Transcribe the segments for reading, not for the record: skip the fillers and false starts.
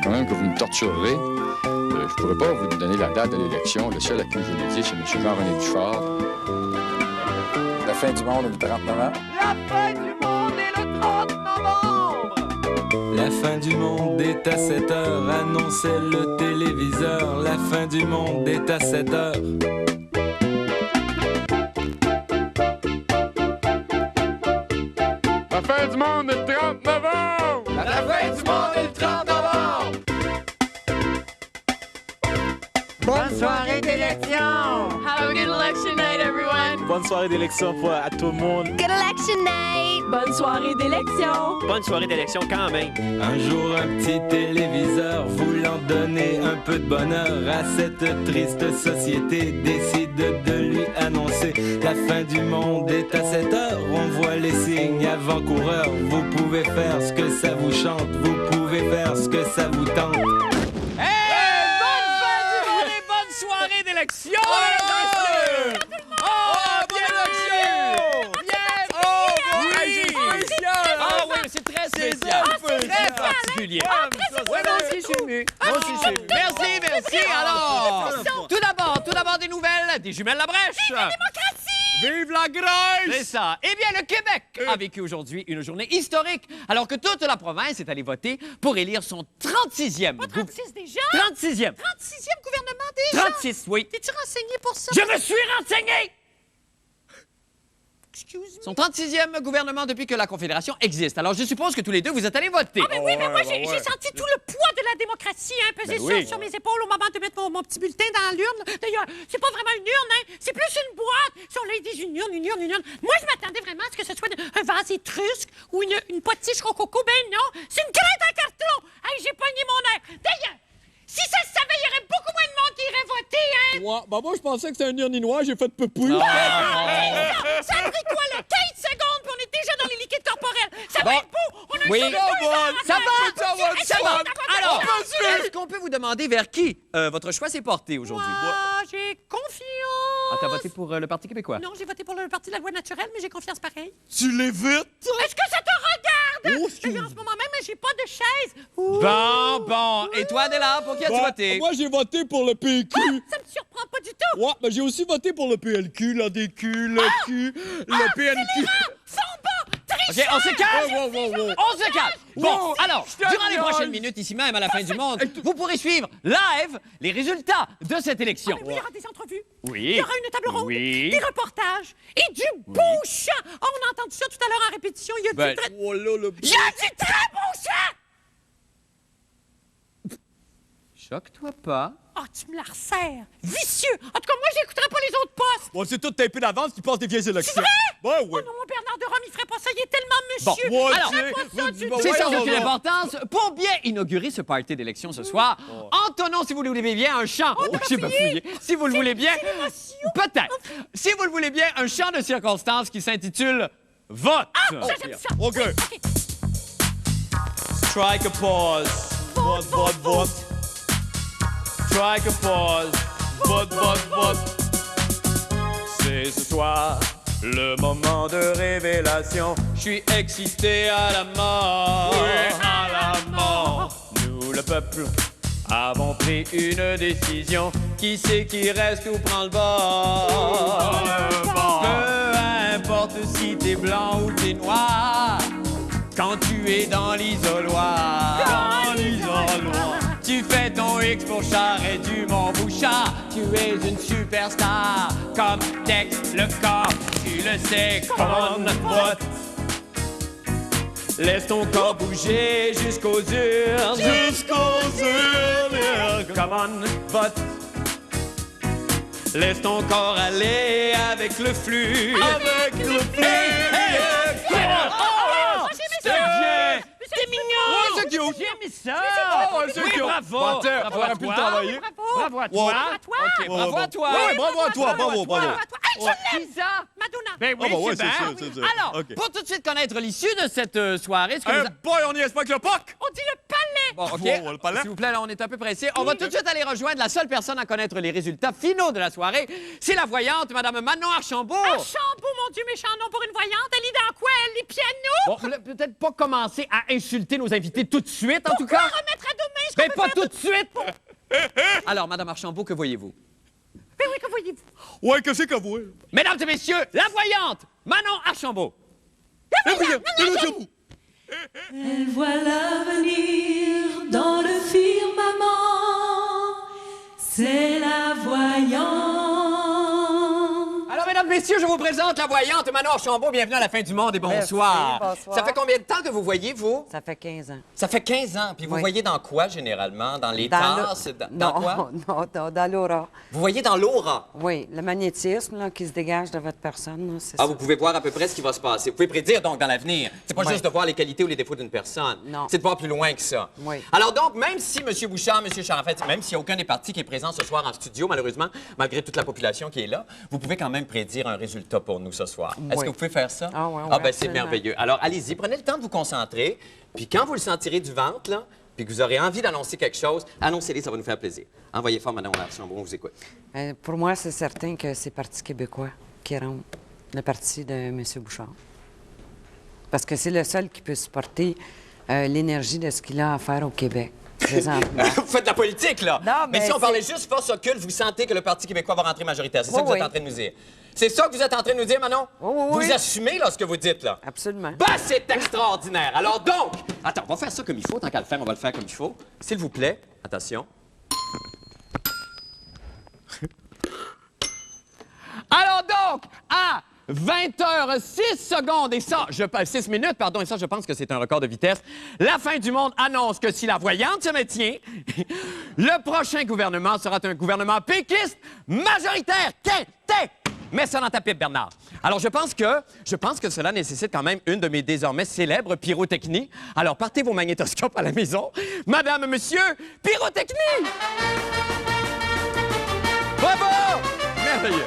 Quand même que vous me torturerez, je pourrais pas vous donner la date de l'élection. Le seul à qui je l'ai dit, c'est M. Jean-René Dufort. La fin du monde est le 30 novembre. La fin du monde est le 30 novembre! La fin du monde est à 7 heures, annonçait le téléviseur. La fin du monde est à 7 heures. La fin du monde est le 30 novembre! La fin du monde est le 30 novembre! Bonne soirée d'élection! Have a good election night, everyone. Bonne soirée d'élection à tout le monde. Good election night. Bonne soirée d'élection. Bonne soirée d'élection quand même. Un jour, un petit téléviseur voulant donner un peu de bonheur à cette triste société décide de lui annoncer la fin du monde est à 7 heures. On voit les signes avant-coureurs. Vous pouvez faire ce que ça vous chante. Vous pouvez faire ce que ça vous tente. Soirée d'élection! Oh, bien Ah oui, c'est très spécial. Très particulier. Oui, moi aussi, je suis ému. Merci. Alors, tout d'abord des nouvelles des jumelles La Brèche. Vive la Grèce! C'est ça. Eh bien, le Québec a vécu aujourd'hui une journée historique, alors que toute la province est allée voter pour élire son 36e... Pas 36 déjà? 36e. 36e gouvernement déjà? 36, oui. T'es-tu renseigné pour ça? Je me suis renseigné! Excuse me. Son 36e gouvernement depuis que la Confédération existe. Alors, je suppose que tous les deux, vous êtes allés voter. Ah, mais oui, mais moi, j'ai senti tout le poids de la démocratie peser sur mes épaules au moment de mettre mon petit bulletin dans l'urne. D'ailleurs, c'est pas vraiment une urne, hein. C'est plus une boîte. Si on les dit une urne. Moi, je m'attendais vraiment à ce que ce soit un vase étrusque ou une potiche rococo. Ben non, c'est une crête en carton. Hey, j'ai pogné mon air. D'ailleurs, si ça se savait, il y aurait beaucoup moins de monde qui irait voter, hein. Ouais, bah moi, je pensais que c'était un urinois, j'ai fait pepouille. Ça a pris quoi, le 15 secondes, puis on est déjà dans les liquides corporels. Ça va être beau. On a Oui. un Ça va. Alors, est-ce qu'on peut vous demander vers qui votre choix s'est porté aujourd'hui? Moi, j'ai confiance. Ah, t'as voté pour le Parti québécois? Non, j'ai voté pour le Parti de la loi naturelle, mais j'ai confiance pareil. Tu l'évites? Est-ce que ça te regarde? Oh, D'ailleurs, en ce moment même, j'ai pas de chaise. Bon. Et toi, Adela, pour qui as-tu voté? Moi, j'ai voté pour le PQ. Ça me surprend pas du tout. Ouais, mais j'ai aussi voté pour le PLQ, l'ADQ, le Q, le PNQ. Sont bons, OK, tricheurs. on se calme! Wow. On se calme! Bon, Wow. alors, durant les prochaines minutes, ici même, à la fin du monde, vous pourrez suivre live les résultats de cette élection. Il y aura des entrevues. Oui. Il y aura une table ronde. Oui. Des reportages. Et du beau chant. Oh, on a entendu ça tout à l'heure en répétition. Il y a Ben, du très... Oh là, le... Il y a du très beau chant. Choque-toi pas. Oh, tu me la resserres. Vicieux. En tout cas, moi, j'écouterai pas les autres postes. Bon, c'est tout tapé d'avance qui passe des vieilles élections. C'est vrai? Ben Oh oui. non, Bernard de Rome, il ferait pas ça. Il est tellement monsieur. Bon, Ouais, alors, tu sais, Fais pas ça, tu bon, dis. C'est sans voyons aucune donc. importance. Pour bien inaugurer ce party d'élection ce soir, entonnons, si vous le voulez bien, un chant. J'ai bafouillé. Si vous le voulez bien. Peut-être. Si vous le voulez bien, un chant de circonstance qui s'intitule Vote. Ça, j'aime ça. OK. Strike a pause. Vote. Strike a pause. Vote. C'est ce soir le moment de révélation. Je suis excité à la mort. Oui, à la mort. Nous, le peuple, avons pris une décision. Qui c'est qui reste ou prend le bord? Peu importe si t'es blanc ou t'es noir. Quand tu es dans l'isoloir. Tu fais ton X pour Charest du Mont-Bouchard. Tu es une superstar, comme Tex le corps. Tu le sais, come on, vote. Laisse ton corps bouger jusqu'aux urnes. Come on, vote. Laisse ton corps aller avec le flux. C'est mignon. C'est cute. J'ai aimé ça! c'est Oui, cute. bravo! Bon, tiens, Bravo on à aurait pu le toi! travailler. Bravo à toi! Ouais. À toi. OK, bravo à toi! Oui, bravo à toi, bravo. À toi. Hey, je l'aime. Qui ça? Madonna. Ben oui, Ah, bah ouais, c'est bien. c'est ça. Alors, OK. pour tout de suite connaître l'issue de cette soirée, ce que Hey vous... boy, on y est pas avec le POC. On dit le palais. Bon, OK. Wow, le palais. S'il vous plaît, là, on est un peu pressé. On va tout de suite aller rejoindre la seule personne à connaître les résultats finaux de la soirée. C'est la voyante, Madame Manon Archambault. Archambault, mon Dieu, méchant nom pour une voyante. Elle lit dans quoi, elle? Les pianos? Bon, là, peut-être pas commencer à insulter nos invités tout de suite, en tout cas. Remettre à demain ce qu'on Mais peut pas faire tout de suite. Alors, Madame Archambault, que voyez-vous? Ben oui, que voyez-vous? Ouais, qu'est-ce que vous? Mesdames et messieurs, la voyante, Manon Archambault. J'avoue. Elle voit l'avenir dans le firmament, c'est la voyante. Alors, mesdames, messieurs, je vous présente la voyante Manon Archambault. Bienvenue à la fin du monde et bonsoir. Merci, bonsoir. Ça fait combien de temps que vous voyez, vous? Ça fait 15 ans. Ça fait 15 ans. Puis vous Oui. voyez dans quoi, généralement? Dans les Dans tasses? Dans quoi? Non, dans l'aura. Vous voyez dans l'aura? Oui, le magnétisme là, qui se dégage de votre personne, là, c'est Ah, ça. vous pouvez voir à peu près ce qui va se passer. Vous pouvez prédire, donc, dans l'avenir. C'est pas Oui. juste de voir les qualités ou les défauts d'une personne. Non. C'est de voir plus loin que ça. Oui. Alors, donc, même si M. Bouchard, M. Charles, en fait, même s'il n'y a aucun des partis qui est présent ce soir en studio, malheureusement, malgré toute la population qui est là, vous pouvez quand même prédire un résultat pour nous ce soir. Est-ce Oui. que vous pouvez faire ça? Ah oui, ben, c'est absolument. merveilleux. Alors, allez-y, prenez le temps de vous concentrer. Puis quand vous le sentirez du ventre, là, puis que vous aurez envie d'annoncer quelque chose, annoncez-les, ça va nous faire plaisir. Envoyez fort, Madame Archambault, on vous écoute. Pour moi, c'est certain que c'est le Parti québécois qui rentre, le parti de M. Bouchard. Parce que c'est le seul qui peut supporter l'énergie de ce qu'il a à faire au Québec, présentement. Vous faites de la politique, là! Non, mais mais si on c'est- parlait juste force occulte, vous sentez que le Parti québécois va rentrer majoritaire. C'est ça que vous Oui, êtes en train de nous dire. C'est ça que vous êtes en train de nous dire, Manon? Oui. Vous assumez, là, ce que vous dites, là? Absolument. Ben, c'est extraordinaire! Alors donc, attends, on va faire ça comme il faut, tant qu'à le faire, on va le faire comme il faut. S'il vous plaît, attention. Alors donc, à 20h06 et ça, 6 minutes, pardon, et ça, je pense que c'est un record de vitesse. La fin du monde annonce que si la voyante se maintient, le prochain gouvernement sera un gouvernement péquiste majoritaire. Mets ça dans ta pipe, Bernard. Alors, je pense que cela nécessite quand même une de mes désormais célèbres pyrotechnies. Alors, partez vos magnétoscopes à la maison. Madame, monsieur, pyrotechnie! Bravo! Merveilleux.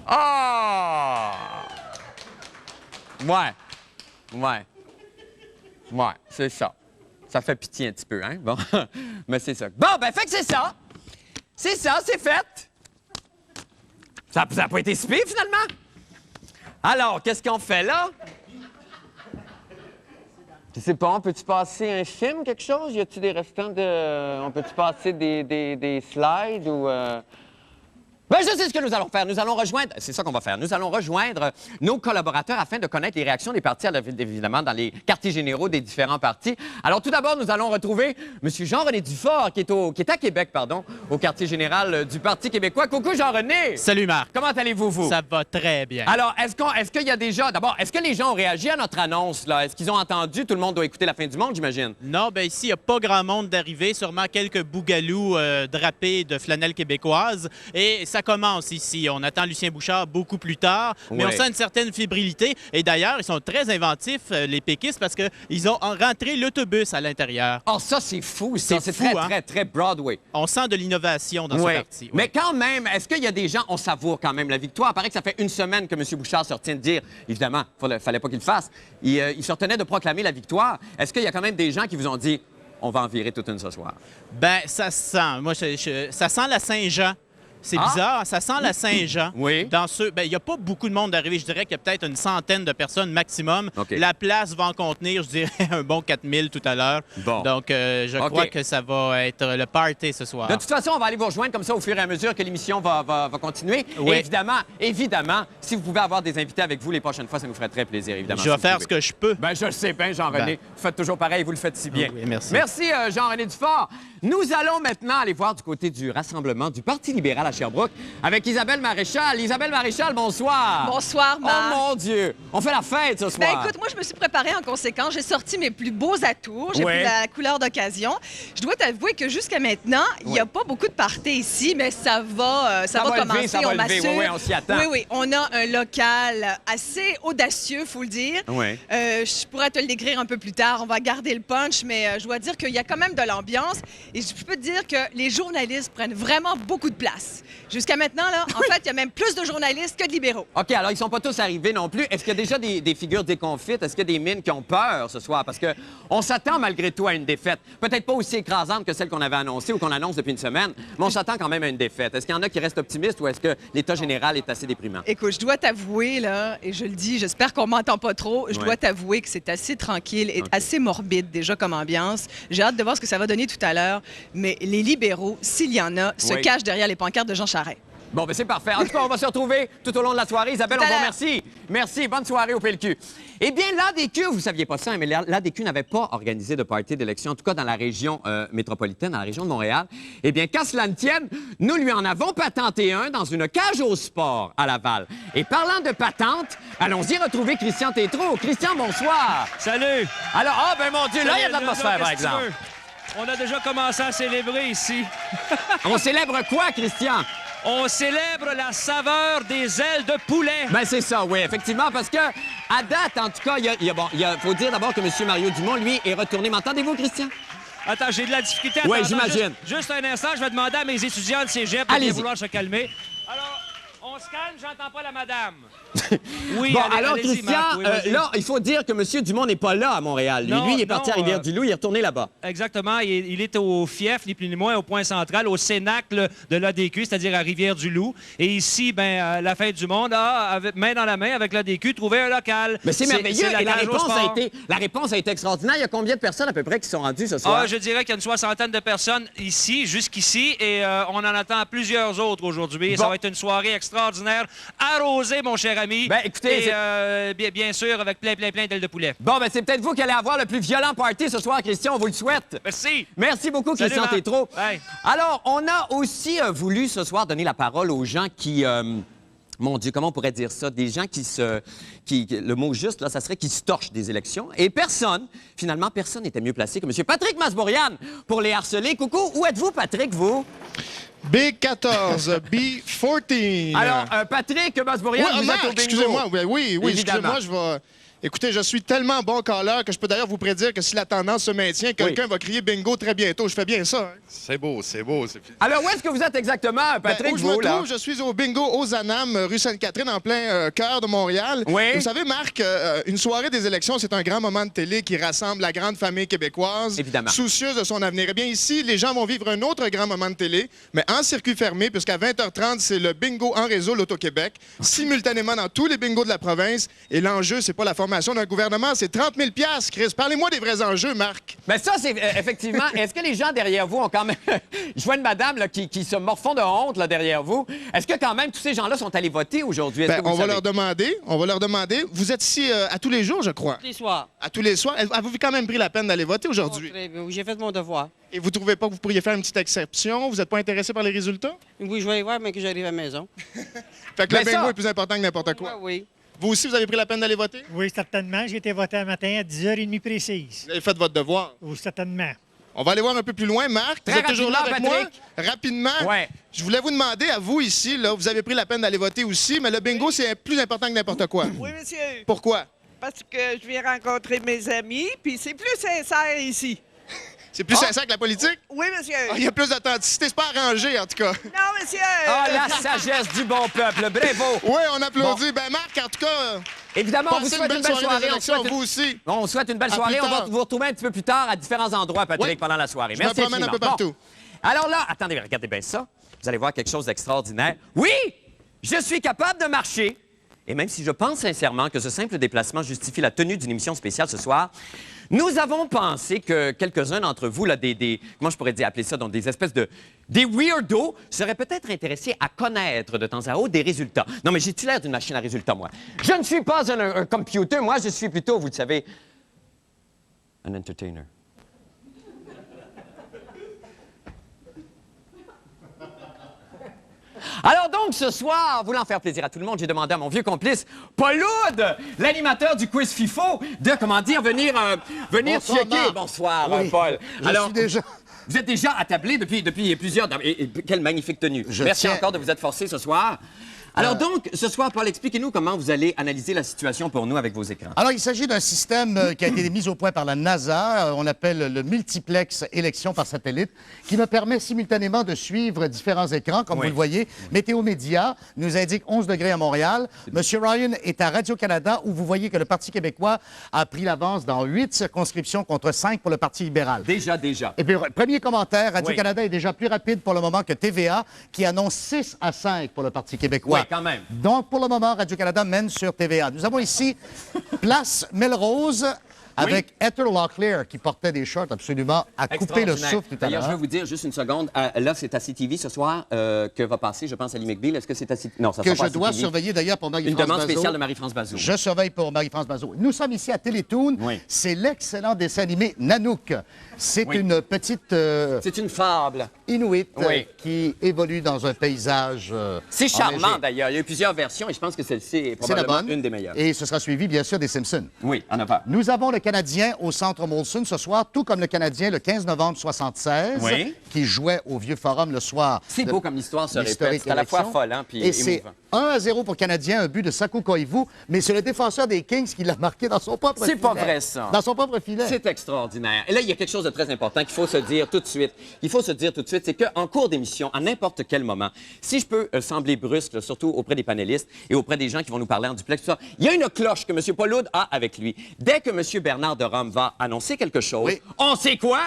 Ah! Ouais, c'est ça. Ça fait pitié un petit peu, hein? Bon, mais c'est ça. Bon, ben, fait que c'est ça. C'est ça, c'est fait. Ça n'a pas été si pire, finalement. Alors, qu'est-ce qu'on fait là? Je sais pas, on peut-tu passer un film, quelque chose? Y a-tu des restants de... On peut-tu passer des slides ou... Ben, je sais ce que nous allons faire. Nous allons rejoindre... C'est ça qu'on va faire. Nous allons rejoindre nos collaborateurs afin de connaître les réactions des partis, évidemment, dans les quartiers généraux des différents partis. Alors, tout d'abord, nous allons retrouver M. Jean-René Dufort, qui est à Québec, pardon, au quartier général du Parti québécois. Coucou, Jean-René! Salut, Marc. Comment allez-vous, vous? Ça va très bien. Alors, est-ce qu'il y a déjà... D'abord, est-ce que les gens ont réagi à notre annonce, là? Est-ce qu'ils ont entendu? Tout le monde doit écouter la fin du monde, j'imagine. Non, ben ici, il n'y a pas grand monde d'arrivée, sûrement quelques bougalous drapés de flanelle québécoise. Et ça commence ici. On attend Lucien Bouchard beaucoup plus tard, mais Ouais. on sent une certaine fébrilité. Et d'ailleurs, ils sont très inventifs, les péquistes, parce qu'ils ont rentré l'autobus à l'intérieur. Oh, ça, c'est fou, ça. C'est C'est très, fou, hein? très, très Broadway. On sent de l'innovation dans ce Ouais. parti. Ouais. Mais quand même, est-ce qu'il y a des gens, on savoure quand même la victoire? Il paraît que ça fait une semaine que M. Bouchard se retient de dire, évidemment, fallait pas qu'il le fasse, il se retenait de proclamer la victoire. Est-ce qu'il y a quand même des gens qui vous ont dit, on va en virer toute une ce soir? Ben, ça sent. Moi, ça sent la Saint-Jean. C'est bizarre, ça sent la Saint-Jean. Oui. Dans ceux, ben, il n'y a pas beaucoup de monde d'arriver. Je dirais qu'il y a peut-être une centaine de personnes maximum. OK. La place va en contenir, je dirais, un bon 4000 tout à l'heure. Bon. Donc, je OK. crois que ça va être le party ce soir. De toute façon, on va aller vous rejoindre comme ça au fur et à mesure que l'émission va continuer. Oui. Et évidemment, si vous pouvez avoir des invités avec vous les prochaines fois, ça nous ferait très plaisir, évidemment. Je vais faire ce que je peux. Ben, je le sais bien, Jean-René. Ben. Vous faites toujours pareil, vous le faites si bien. Oui, merci. Merci, Jean-René Dufort. Nous allons maintenant aller voir du côté du rassemblement du Parti libéral à Sherbrooke avec Isabelle Maréchal. Isabelle Maréchal, bonsoir. Bonsoir, Marc. Oh mon Dieu! On fait la fête ce soir. Ben écoute, moi, je me suis préparée en conséquence. J'ai sorti mes plus beaux atours. J'ai Ouais. pris la couleur d'occasion. Je dois t'avouer que jusqu'à maintenant, il n'y a pas beaucoup de parties ici, mais ça va va commencer, lever, ça va on lever. m'assure. Oui, on s'y attend. Oui, oui. On a un local assez audacieux, faut le dire. Oui. Je pourrais te le décrire un peu plus tard. On va garder le punch, mais je dois dire qu'il y a quand même de l'ambiance. Et je peux te dire que les journalistes prennent vraiment beaucoup de place. journalistes. Jusqu'à maintenant, là, en fait, il y a même plus de journalistes que de libéraux. OK, alors ils sont pas tous arrivés non plus. Est-ce qu'il y a déjà des figures déconfites? Est-ce qu'il y a des mines qui ont peur ce soir? Parce que on s'attend malgré tout à une défaite. Peut-être pas aussi écrasante que celle qu'on avait annoncée ou qu'on annonce depuis une semaine, mais on s'attend quand même à une défaite. Est-ce qu'il y en a qui restent optimistes ou est-ce que l'état général est assez déprimant? Écoute, je dois t'avouer, là, et je le dis, j'espère qu'on m'entend pas trop, je dois t'avouer que c'est assez tranquille et assez morbide déjà comme ambiance. J'ai hâte de voir ce que ça va donner tout à l'heure, mais les libéraux, s'il y en a, se cachent derrière les pancartes de Jean Charest. Bon, ben c'est parfait. En tout cas, on va se retrouver tout au long de la soirée. Isabelle, on vous remercie. Merci. Bonne soirée au PLQ. Eh bien, l'ADQ, vous saviez pas ça, mais l'ADQ n'avait pas organisé de party d'élection, en tout cas dans la région métropolitaine, dans la région de Montréal. Eh bien, qu'à cela ne tienne, nous lui en avons patenté un dans une cage au sport à Laval. Et parlant de patente, allons-y retrouver Christian Tétrault. Christian, bonsoir. Salut. Alors, ben mon Dieu, là, il y a de l'atmosphère, par exemple. On a déjà commencé à célébrer ici. On célèbre quoi, Christian? On célèbre la saveur des ailes de poulet. Ben c'est ça, oui, effectivement, parce que à date, en tout cas, il faut dire d'abord que M. Mario Dumont, lui, est retourné. M'entendez-vous, Christian? Attends, j'ai de la difficulté. Oui, j'imagine. Juste un instant, je vais demander à mes étudiants de cégep de bien vouloir se calmer. Alors, on se calme, j'entends pas la madame. Oui, bon, allez, alors, allez-y, Christian, Marc, oui, là, il faut dire que M. Dumont n'est pas là à Montréal. Lui, il est parti à Rivière-du-Loup, il est retourné là-bas. Exactement. Il est au fief, ni plus ni moins, au point central, au cénacle de l'ADQ, c'est-à-dire à Rivière-du-Loup. Et ici, ben, à la fin du monde, main dans la main avec l'ADQ, trouver un local. Mais c'est merveilleux. Et la réponse a été extraordinaire. Il y a combien de personnes à peu près qui sont rendues ce soir? Je dirais qu'il y a une 60aine de personnes ici, jusqu'ici, et on en attend plusieurs autres aujourd'hui. Bon. Ça va être une soirée extraordinaire, arrosée, mon cher ami. Ben, écoutez, bien sûr, avec plein d'ailes de poulet. Bon, ben c'est peut-être vous qui allez avoir le plus violent party ce soir, Christian. On vous le souhaite. Merci. Merci beaucoup, Christian Tétrault. Alors, on a aussi voulu ce soir donner la parole aux gens qui... mon Dieu, comment on pourrait dire ça? Des gens le mot juste, là, ça serait qui se torchent des élections. Et finalement, personne n'était mieux placé que M. Patrick Masbourian pour les harceler. Coucou, où êtes-vous, Patrick, vous? B14, B14. Alors, Patrick Masbourian, vous êtes au bingo. Excusez-moi, oui, excusez-moi, je vais... Écoutez, je suis tellement bon caller que je peux d'ailleurs vous prédire que si la tendance se maintient, quelqu'un va crier bingo très bientôt. Je fais bien ça. Hein? C'est beau, c'est beau. Alors, où est-ce que vous êtes exactement, Patrick? Où je me trouve, je suis au bingo aux Anames, rue Sainte-Catherine, en plein cœur de Montréal. Oui. Vous savez, Marc, une soirée des élections, c'est un grand moment de télé qui rassemble la grande famille québécoise, évidemment, soucieuse de son avenir. Eh bien, ici, les gens vont vivre un autre grand moment de télé, mais en circuit fermé, puisqu'à 20h30, c'est le bingo en réseau l'Auto-Québec, simultanément dans tous les bingos de la province. Et l'enjeu, c'est pas la formation d'un gouvernement, c'est 30 000 $, Chris. Parlez-moi des vrais enjeux, Marc. Bien, ça, c'est effectivement... Est-ce que les gens derrière vous ont quand même... Je vois une madame là, qui se morfond de honte là, derrière vous. Est-ce que quand même tous ces gens-là sont allés voter aujourd'hui? On va leur demander. Vous êtes ici à tous les jours, je crois. Tous les soirs. À tous les soirs. Avez-vous quand même pris la peine d'aller voter aujourd'hui? Oui, j'ai fait mon devoir. Et vous trouvez pas que vous pourriez faire une petite exception? Vous n'êtes pas intéressé par les résultats? Oui, je vais aller voir, mais que j'arrive à la maison. Fait que le bingo est plus important que n'importe quoi. Oui. Vous aussi, vous avez pris la peine d'aller voter? Oui, certainement. J'ai été voter un matin à 10h30 précise. Vous avez fait votre devoir? Oui, certainement. On va aller voir un peu plus loin. Marc, vous êtes toujours là avec moi? Rapidement. Ouais. Je voulais vous demander, à vous ici, là, vous avez pris la peine d'aller voter aussi, mais le bingo, c'est plus important que n'importe quoi. Oui, monsieur. Pourquoi? Parce que je viens rencontrer mes amis, puis c'est plus sincère ici. C'est plus sincère que la politique? Oui, monsieur. Il y a plus d'authenticité. C'est pas arrangé, en tout cas. Non, monsieur. La sagesse du bon peuple. Bravo. Oui, on applaudit. Ben, Marc, en tout cas... Évidemment, on vous souhaite une belle soirée. Vous aussi. On vous souhaite une belle soirée. On va vous retrouver un petit peu plus tard à différents endroits, Patrick, pendant la soirée. Merci. Je me promène un peu partout. Alors là, attendez, regardez bien ça. Vous allez voir quelque chose d'extraordinaire. Oui, je suis capable de marcher. Et même si je pense sincèrement que ce simple déplacement justifie la tenue d'une émission spéciale ce soir, nous avons pensé que quelques-uns d'entre vous, là, comment je pourrais appeler ça, donc des espèces de... des weirdos, seraient peut-être intéressés à connaître de temps à autre des résultats. Non, mais j'ai-tu l'air d'une machine à résultats, moi? Je ne suis pas un computer, moi, je suis plutôt, vous le savez, un entertainer. Alors donc, ce soir, voulant faire plaisir à tout le monde, j'ai demandé à mon vieux complice, Paul Oud, l'animateur du quiz FIFO, de, venir Bonsoir, checker. Marc. Bonsoir, Oui, Paul. Je suis déjà... Vous êtes déjà attablé depuis plusieurs... Et quelle magnifique tenue. Merci encore de vous être forcé ce soir. Alors donc, ce soir, Paul, expliquez-nous comment vous allez analyser la situation pour nous avec vos écrans. Alors, il s'agit d'un système qui a été mis au point par la NASA. On appelle le multiplex élection par satellite, qui me permet simultanément de suivre différents écrans. Comme vous le voyez, Météo Média nous indique 11 degrés à Montréal. Monsieur Ryan est à Radio-Canada, où vous voyez que le Parti québécois a pris l'avance dans 8 circonscriptions contre 5 pour le Parti libéral. Déjà. Et puis, premier commentaire, Radio-Canada est déjà plus rapide pour le moment que TVA, qui annonce 6 à 5 pour le Parti québécois. Oui, quand même. Donc, pour le moment, Radio-Canada mène sur TVA. Nous avons ici Place Melrose avec Heather Locklear qui portait des shorts absolument à couper le souffle tout à D'ailleurs, l'heure. je vais vous dire juste une seconde. Là, c'est à CTV ce soir que va passer, je pense, à Lee McBeal. Est-ce que c'est à CTV? Non, ça Que sera pas je dois à CTV. surveiller d'ailleurs pour Marie-France Une Bazot. demande spéciale de Marie-France Bazot. Je surveille pour Marie-France Bazot. Nous sommes ici à Télétoon. C'est l'excellent dessin animé Nanook. C'est une petite... c'est une fable. Inuit qui évolue dans un paysage C'est charmant, enneigé. d'ailleurs. Il y a eu plusieurs versions et je pense que celle-ci est C'est la probablement bonne. une des meilleures. Et ce sera suivi, bien sûr, des Simpsons. Oui, en avant. Nous avons le Canadien au Centre Molson ce soir, tout comme le Canadien le 15 novembre 1976, qui jouait au Vieux Forum le soir. C'est beau comme l'histoire se répète. l'historique C'est à la fois élection. affolant puis Et c'est émouvant. 1-0 pour Canadien, un but de Saku Koivu, mais c'est le défenseur des Kings qui l'a marqué dans son propre filet. C'est pas vrai, ça. Dans son propre filet. C'est extraordinaire. Et là, il y a quelque chose de très important qu'il faut se dire tout de suite. Il faut se dire tout de suite, c'est qu'en cours d'émission, à n'importe quel moment, si je peux sembler brusque, là, surtout auprès des panélistes et auprès des gens qui vont nous parler en duplex, tout ça, il y a une cloche que M. Paul-Aude a avec lui. Dès que M. Bernard de Rome va annoncer quelque chose, on sait quoi?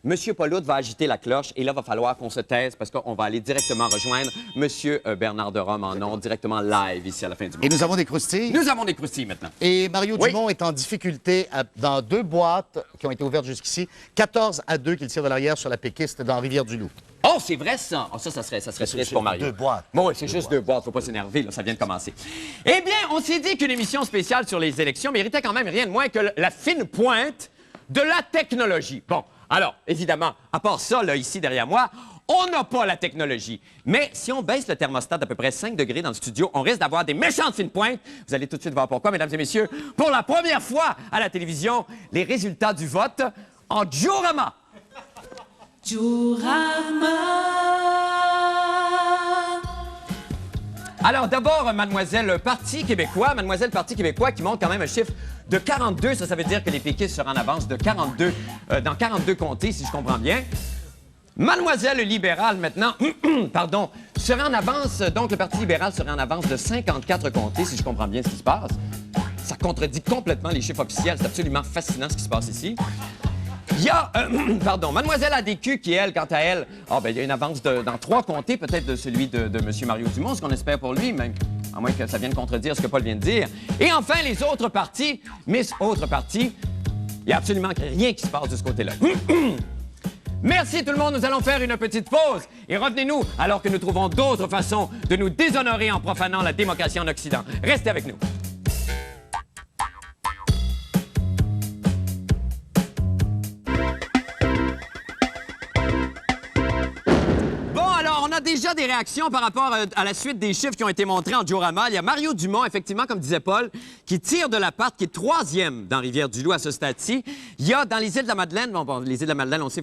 M. Paul-Aude va agiter la cloche et là, il va falloir qu'on se taise parce qu'on va aller directement rejoindre M. Bernard de Rome en ondes, directement live ici à la fin du mois. Et nous avons des croustilles. Nous avons des croustilles maintenant. Et Mario Dumont est en difficulté dans 2 boîtes qui ont été ouvertes jusqu'ici. 14-2 qu'il tire de l'arrière sur la péquiste dans Rivière-du-Loup. Oh, c'est vrai, ça! Oh, ça serait triste pour Mario. 2 boîtes. Bon, oui, c'est juste 2 boîtes. Faut pas s'énerver, là. Ça vient de commencer. Eh bien, on s'est dit qu'une émission spéciale sur les élections méritait quand même rien de moins que la fine pointe de la technologie. Bon, alors, évidemment, à part ça, là, ici, derrière moi, on n'a pas la technologie. Mais si on baisse le thermostat d'à peu près 5 degrés dans le studio, on risque d'avoir des méchantes fines pointes. Vous allez tout de suite voir pourquoi, mesdames et messieurs. Pour la première fois à la télévision, les résultats du vote en diorama. Alors, d'abord, Mademoiselle Parti québécois. Mademoiselle Parti québécois qui montre quand même un chiffre de 42. Ça veut dire que les péquistes seront en avance de 42, dans 42 comtés, si je comprends bien. Mademoiselle libérale, maintenant, pardon, serait en avance, donc le Parti libéral serait en avance de 54 comtés, si je comprends bien ce qui se passe. Ça contredit complètement les chiffres officiels. C'est absolument fascinant ce qui se passe ici. Il y a, pardon, Mademoiselle ADQ qui, elle, quant à elle, il y a une avance dans 3 comtés, peut-être de celui de M. Mario Dumont, ce qu'on espère pour lui, même, à moins que ça vienne contredire ce que Paul vient de dire. Et enfin, les autres partis, Miss Autres Partis, il n'y a absolument rien qui se passe de ce côté-là. Merci tout le monde, nous allons faire une petite pause et revenez-nous alors que nous trouvons d'autres façons de nous déshonorer en profanant la démocratie en Occident. Restez avec nous. On a déjà des réactions par rapport à la suite des chiffres qui ont été montrés en diorama. Il y a Mario Dumont, effectivement, comme disait Paul, qui tire de la patte, qui est 3e dans Rivière-du-Loup à ce stade-ci. Il y a dans les îles de la Madeleine, les îles de la Madeleine, on sait,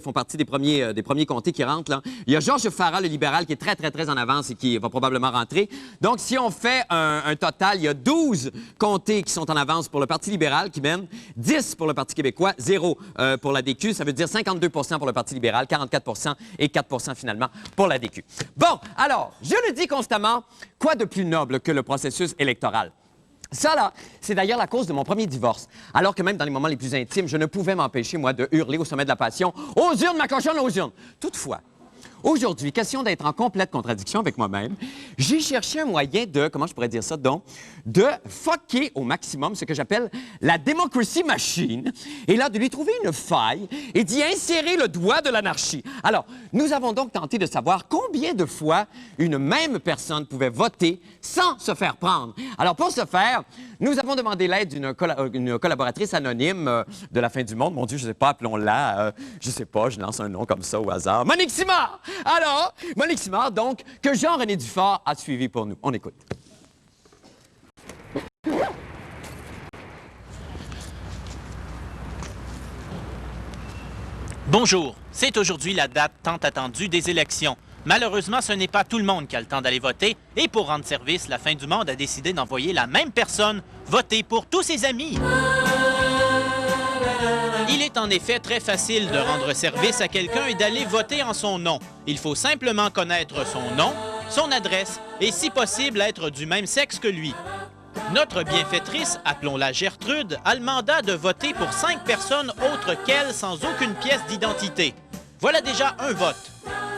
font partie des premiers comtés qui rentrent. Là. Il y a Georges Farah, le libéral, qui est très, très, très en avance et qui va probablement rentrer. Donc, si on fait un total, il y a 12 comtés qui sont en avance pour le Parti libéral qui mène, 10 pour le Parti québécois, 0 pour la DQ. Ça veut dire 52 pour le Parti libéral, 44 et 4 finalement pour la DQ. Bon, alors, je le dis constamment, quoi de plus noble que le processus électoral? Ça, là, c'est d'ailleurs la cause de mon premier divorce. Alors que même dans les moments les plus intimes, je ne pouvais m'empêcher, moi, de hurler au sommet de la passion « Aux urnes, ma cochonne, aux urnes! » Toutefois, aujourd'hui, question d'être en complète contradiction avec moi-même, j'ai cherché un moyen de, comment je pourrais dire ça, donc, de fucker au maximum ce que j'appelle la democracy machine, et là, de lui trouver une faille et d'y insérer le doigt de l'anarchie. Alors, nous avons donc tenté de savoir combien de fois une même personne pouvait voter sans se faire prendre. Alors, pour ce faire, nous avons demandé l'aide d'une collaboratrice anonyme de la fin du monde. Mon Dieu, je ne sais pas, appelons-la, je ne sais pas, je lance un nom comme ça au hasard. Monique Simard! Alors, Monique Simard, donc, que Jean-René Dufort a suivi pour nous. On écoute. Bonjour, c'est aujourd'hui la date tant attendue des élections. Malheureusement, ce n'est pas tout le monde qui a le temps d'aller voter. Et pour rendre service, la fin du monde a décidé d'envoyer la même personne voter pour tous ses amis. Il est en effet très facile de rendre service à quelqu'un et d'aller voter en son nom. Il faut simplement connaître son nom, son adresse et, si possible, être du même sexe que lui. Notre bienfaitrice, appelons-la Gertrude, a le mandat de voter pour 5 personnes autres qu'elle sans aucune pièce d'identité. Voilà déjà un vote.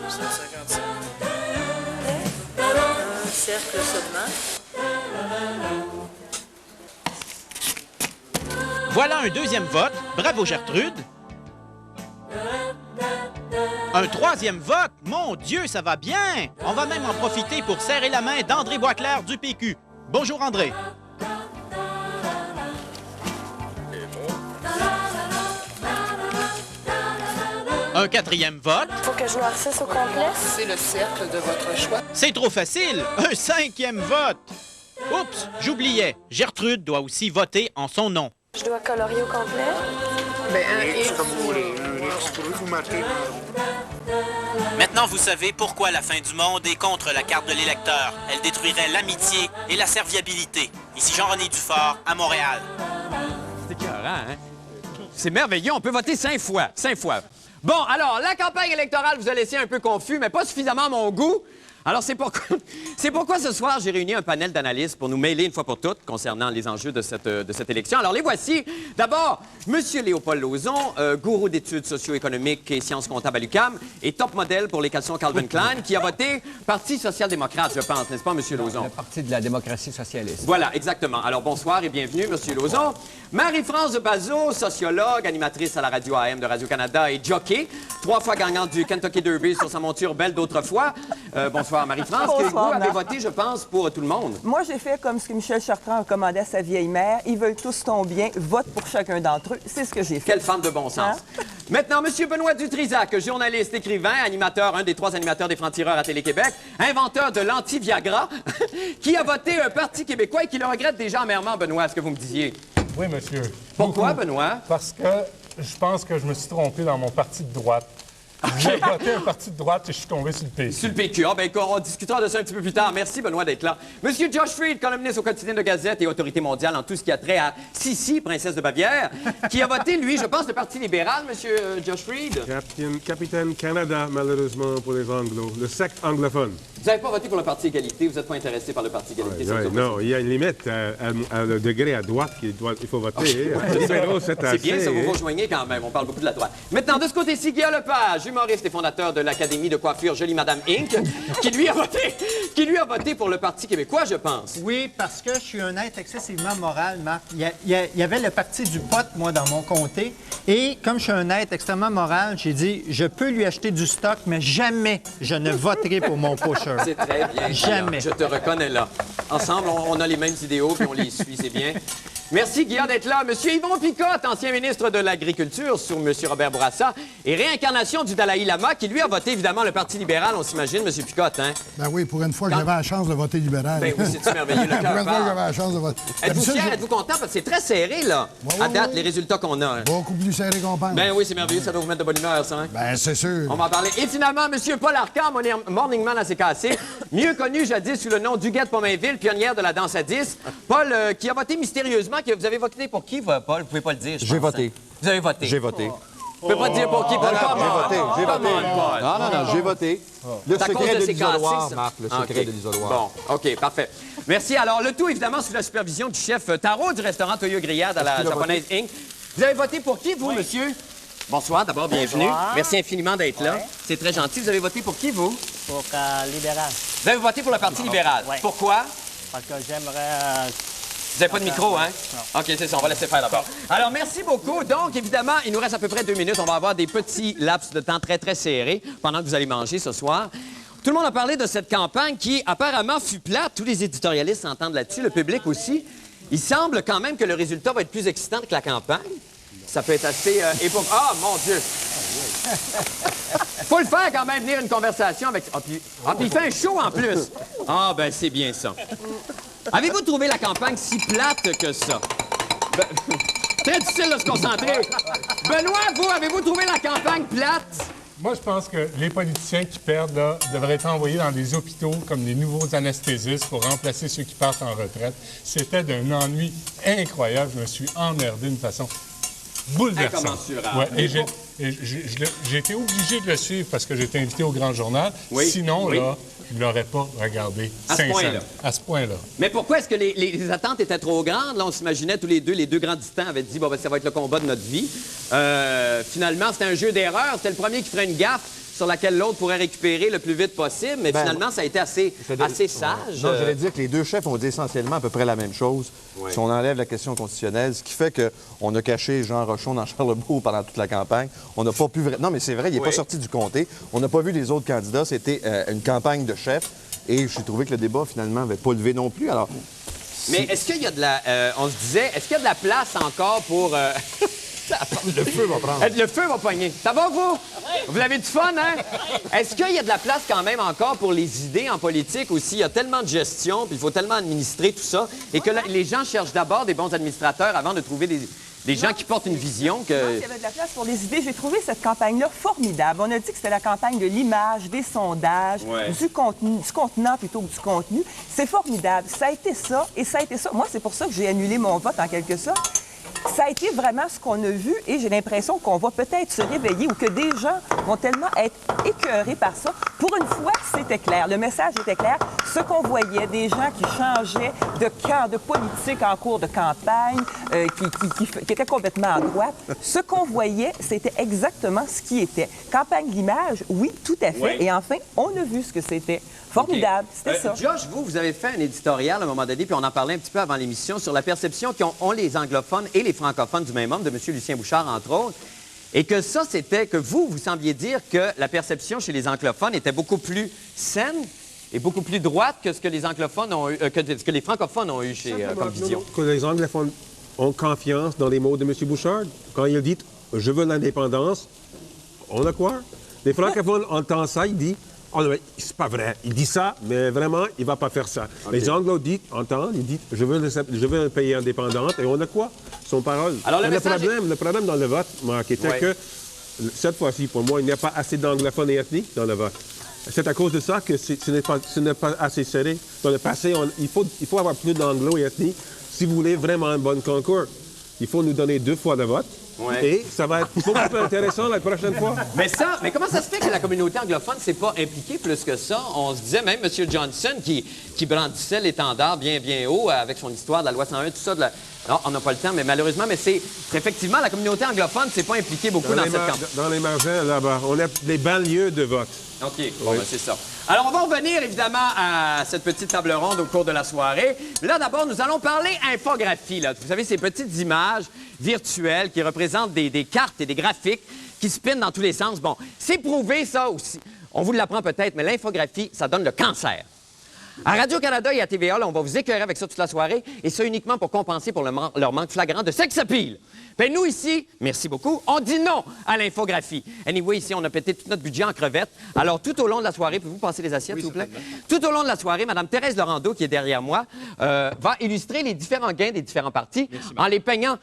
155. Un cercle seulement. Voilà un deuxième vote. Bravo, Gertrude. Un troisième vote. Mon Dieu, ça va bien. On va même en profiter pour serrer la main d'André Boisclair du PQ. Bonjour, André. Un quatrième vote. Faut que je noircisse au complet. C'est le cercle de votre choix. C'est trop facile. Un cinquième vote. Oups, j'oubliais. Gertrude doit aussi voter en son nom. Je dois colorier au complet. Maintenant, vous savez pourquoi la fin du monde est contre la carte de l'électeur. Elle détruirait l'amitié et la serviabilité. Ici Jean-René Dufort, à Montréal. C'est écœurant, hein? C'est merveilleux, on peut voter 5 fois. 5 fois. Bon, alors, la campagne électorale vous a laissé un peu confus, mais pas suffisamment à mon goût. Alors, c'est pourquoi ce soir, j'ai réuni un panel d'analystes pour nous mêler une fois pour toutes concernant les enjeux de cette élection. Alors, les voici. D'abord, M. Léopold Lauzon, gourou d'études socio-économiques et sciences comptables à l'UQAM et top modèle pour les caleçons Calvin Klein, qui a voté Parti social-démocrate, je pense, n'est-ce pas, M. Lauzon? Le Parti de la démocratie socialiste. Voilà, exactement. Alors, bonsoir et bienvenue, M. Lauzon. Marie-France Bazot, sociologue, animatrice à la radio AM de Radio-Canada et jockey, 3 fois gagnante du Kentucky Derby sur sa monture belle d'autrefois. Bonsoir, Marie-France. Que vous avez voté, je pense, pour tout le monde. Moi, j'ai fait comme ce que Michel Chartrand a commandé à sa vieille mère. Ils veulent tous ton bien. Vote pour chacun d'entre eux. C'est ce que j'ai fait. Quelle femme de bon sens. Hein? Maintenant, M. Benoît Dutrisac, journaliste, écrivain, animateur, un des 3 animateurs des Francs-Tireurs à Télé-Québec, inventeur de l'anti-Viagra, qui a voté un Parti québécois et qui le regrette déjà amèrement, Benoît, ce que vous me disiez. Oui, monsieur. Pourquoi, Benoît? Parce que je pense que je me suis trompé dans mon parti de droite. J'ai voté un parti de droite et je suis tombé sur le PQ. Sur le PQ. Ah, ben, on discutera de ça un petit peu plus tard. Merci, Benoît, d'être là. Monsieur Josh Fried, columniste au quotidien de Gazette et autorité mondiale en tout ce qui a trait à Sissi, princesse de Bavière, qui a voté, lui, je pense, le Parti libéral, monsieur Josh Fried. Capitaine Canada, malheureusement, pour les Anglos. Le secte anglophone. Vous n'avez pas voté pour le Parti égalité, vous n'êtes pas intéressé par le Parti égalité. Non, il y a une limite à le degré à droite qu'il faut voter. C'est bien, ça vous rejoignez quand même, on parle beaucoup de la droite. Maintenant, de ce côté-ci, Guillaume Lepage, humoriste et fondateur de l'Académie de coiffure Jolie Madame Inc., qui lui a voté pour le Parti québécois, je pense. Oui, parce que je suis un être excessivement moral, Marc. Il y avait le Parti du pot, moi, dans mon comté, et comme je suis un être extrêmement moral, j'ai dit, je peux lui acheter du stock, mais jamais je ne voterai pour mon pusher. C'est très bien. Jamais. Je te reconnais là. Ensemble, on a les mêmes idéaux puis on les suit, c'est bien. Merci, Guillaume, d'être là. Monsieur Yvon Picotte, ancien ministre de l'Agriculture sous Monsieur Robert Bourassa, et réincarnation du Dalai Lama, qui lui a voté évidemment le Parti libéral, on s'imagine, Monsieur Picotte, hein? Ben oui, pour une fois que j'avais la chance de voter libéral. Ben oui, c'est merveilleux, le cœur. Pour une fois que j'avais la chance de voter. Êtes-vous fier, êtes-vous content? Parce que c'est très serré, là, à date, les résultats qu'on a. Beaucoup plus serré qu'on pense. Ben oui, c'est merveilleux, ça doit vous mettre de bonne humeur, ça, hein? Ben, c'est sûr. On va en parler. Et finalement, Monsieur Paul Arcand, morning man à CKC, mieux connu jadis sous le nom d'Huguette Pomainville, pionnière de la danse à 10. Paul, qui a voté mystérieusement, vous avez voté pour qui, Paul? Vous pouvez pas le dire, je pense. J'ai voté. Vous avez voté? J'ai voté. Vous pouvez pas dire pour qui, Paul? J'ai voté. Non, j'ai voté. Le secret de l'isoloir, Marc, le secret de l'isoloir. Bon, OK, parfait. Merci. Alors, le tout, évidemment, sous la supervision du chef Taro du restaurant Toyo Grillade à la Japonaise Inc. Vous avez voté pour qui, vous, monsieur? Bonsoir, d'abord, bienvenue. Bonsoir. Merci infiniment d'être là. C'est très gentil. Vous avez voté pour qui, vous? Pour libéral. Vous avez voté pour le Parti libéral. Ouais. Pourquoi? Parce que j'aimerais... Vous n'avez pas de micro, hein? Non. OK, c'est ça, on va laisser faire d'abord. Alors, merci beaucoup. Donc, évidemment, il nous reste à peu près 2 minutes. On va avoir des petits laps de temps très, très serrés pendant que vous allez manger ce soir. Tout le monde a parlé de cette campagne qui, apparemment, fut plate. Tous les éditorialistes s'entendent là-dessus, le public aussi. Il semble quand même que le résultat va être plus excitant que la campagne. Ça peut être assez... Ah, mon Dieu! Faut le faire quand même, venir une conversation avec... puis il fait un show en plus. Ah, ben c'est bien ça. Avez-vous trouvé la campagne si plate que ça? Très difficile de se concentrer. Benoît, vous, avez-vous trouvé la campagne plate? Moi, je pense que les politiciens qui perdent, là, devraient être envoyés dans des hôpitaux comme des nouveaux anesthésistes pour remplacer ceux qui partent en retraite. C'était d'un ennui incroyable. Je me suis emmerdé d'une façon bouleversante. Incommensurable. Ouais, et j'ai été obligé de le suivre parce que j'étais invité au Grand Journal. Oui. Sinon, Oui. là, je ne l'aurais pas regardé. À ce point-là. À ce point-là. Mais pourquoi est-ce que les attentes étaient trop grandes? Là, on s'imaginait tous les deux grands distants avaient dit, bon, ben, ça va être le combat de notre vie. Finalement, c'était un jeu d'erreur. C'était le premier qui ferait une gaffe sur laquelle l'autre pourrait récupérer le plus vite possible. Mais finalement, ça a été assez sage. Non, j'allais dire que les deux chefs ont dit essentiellement à peu près la même chose. Ouais. Si on enlève la question constitutionnelle, ce qui fait qu'on a caché Jean Rochon dans Charlebourg pendant toute la campagne. On n'a pas pu... Non, mais c'est vrai, il n'est pas sorti du comté. On n'a pas vu les autres candidats. C'était une campagne de chefs. Et j'ai trouvé que le débat, finalement, n'avait pas levé non plus. Alors... Mais est-ce qu'il y a de la... on se disait, est-ce qu'il y a de la place encore pour... Le feu va prendre. Le feu va pogner. Ça va, vous? Vous avez du fun, hein? Est-ce qu'il y a de la place quand même encore pour les idées en politique aussi? Il y a tellement de gestion, puis il faut tellement administrer tout ça, et que les gens cherchent d'abord des bons administrateurs avant de trouver des gens qui portent une vision que... Non, s'il y avait de la place pour les idées, j'ai trouvé cette campagne-là formidable. On a dit que c'était la campagne de l'image, des sondages, du contenu, du contenant plutôt que du contenu. C'est formidable. Ça a été ça, et ça a été ça. Moi, c'est pour ça que j'ai annulé mon vote, en quelque sorte. Ça a été vraiment ce qu'on a vu et j'ai l'impression qu'on va peut-être se réveiller ou que des gens vont tellement être écœurés par ça. Pour une fois, c'était clair. Le message était clair. Ce qu'on voyait, des gens qui changeaient de camp de politique en cours de campagne, qui étaient complètement à droite. Ce qu'on voyait, c'était exactement ce qui était. Campagne d'image, oui, tout à fait. Oui. Et enfin, on a vu ce que c'était. Formidable, c'était ça. Josh, vous avez fait un éditorial à un moment donné, puis on en parlait un petit peu avant l'émission, sur la perception qu'ont les anglophones et les francophones du même homme, de M. Lucien Bouchard, entre autres, et que ça, c'était que vous sembliez dire que la perception chez les anglophones était beaucoup plus saine et beaucoup plus droite que ce que les anglophones ont eu, que ce que les francophones ont eu comme vision. Que les anglophones ont confiance dans les mots de M. Bouchard. Quand il dit « je veux l'indépendance », on a quoi? Les francophones entendent ça, ils disent « oh, non, c'est pas vrai. Il dit ça, mais vraiment, il va pas faire ça. Okay. Les Anglo entendent, ils disent je veux un pays indépendant, et on a quoi? Son parole. Alors, le problème dans le vote, Marc, était que cette fois-ci, pour moi, il n'y a pas assez d'anglophones et ethniques dans le vote. C'est à cause de ça que ce n'est pas assez serré. Dans le passé, il faut avoir plus d'anglo et ethniques si vous voulez vraiment un bon concours. Il faut nous donner 2 fois le vote. Ouais. Et ça va être beaucoup plus intéressant la prochaine fois. Mais comment ça se fait que la communauté anglophone ne s'est pas impliquée plus que ça? On se disait même M. Johnson qui brandissait l'étendard bien haut avec son histoire de la loi 101, tout ça. Non, on n'a pas le temps, mais malheureusement, c'est effectivement la communauté anglophone ne s'est pas impliquée beaucoup dans cette campagne. Dans les margins, là-bas, on a les banlieues de vote. OK, bon, ben, c'est ça. Alors, on va revenir évidemment à cette petite table ronde au cours de la soirée. Là, d'abord, nous allons parler infographie. Là. Vous savez, ces petites images virtuelles qui représentent des cartes et des graphiques qui spinent dans tous les sens. Bon, c'est prouvé, ça aussi. On vous l'apprend peut-être, mais l'infographie, ça donne le cancer. À Radio-Canada et à TVA, là, on va vous écœurer avec ça toute la soirée, et ça uniquement pour compenser pour leur manque flagrant de sex appeal. Ben nous, ici, merci beaucoup, on dit non à l'infographie. Anyway, ici, on a pété tout notre budget en crevettes. Alors, tout au long de la soirée, pouvez-vous passer les assiettes, s'il vous plaît? Tout au long de la soirée, Mme Thérèse Laurando, qui est derrière moi, va illustrer les différents gains des différents partis en les peignant,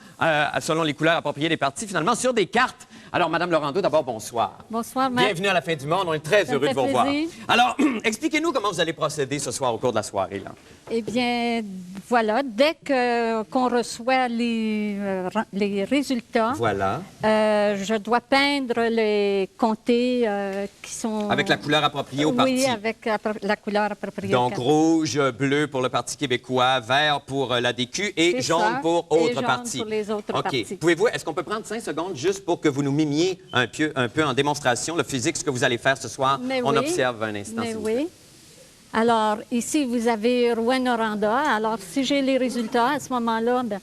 selon les couleurs appropriées des partis, finalement, sur des cartes. Alors, Mme Laurando, d'abord, bonsoir. Bonsoir, Marc. Bienvenue à la fin du monde. On est très heureux de vous revoir. Alors, expliquez-nous comment vous allez procéder ce soir au cours de la soirée, là. Eh bien, voilà, dès qu'on reçoit les résultats, voilà. Je dois peindre les comtés qui sont... Avec la couleur appropriée au parti. Oui, avec la couleur appropriée. Donc, rouge, bleu pour le Parti québécois, vert pour l'ADQ et jaune pour autres partis. Pour les autres partis. Pouvez-vous, est-ce qu'on peut prendre 5 secondes juste pour que vous nous mimiez un peu en démonstration le physique, ce que vous allez faire ce soir? On observe un instant. Mais oui. Alors, ici, vous avez Rouyn-Noranda. Alors, si j'ai les résultats, à ce moment-là, ben,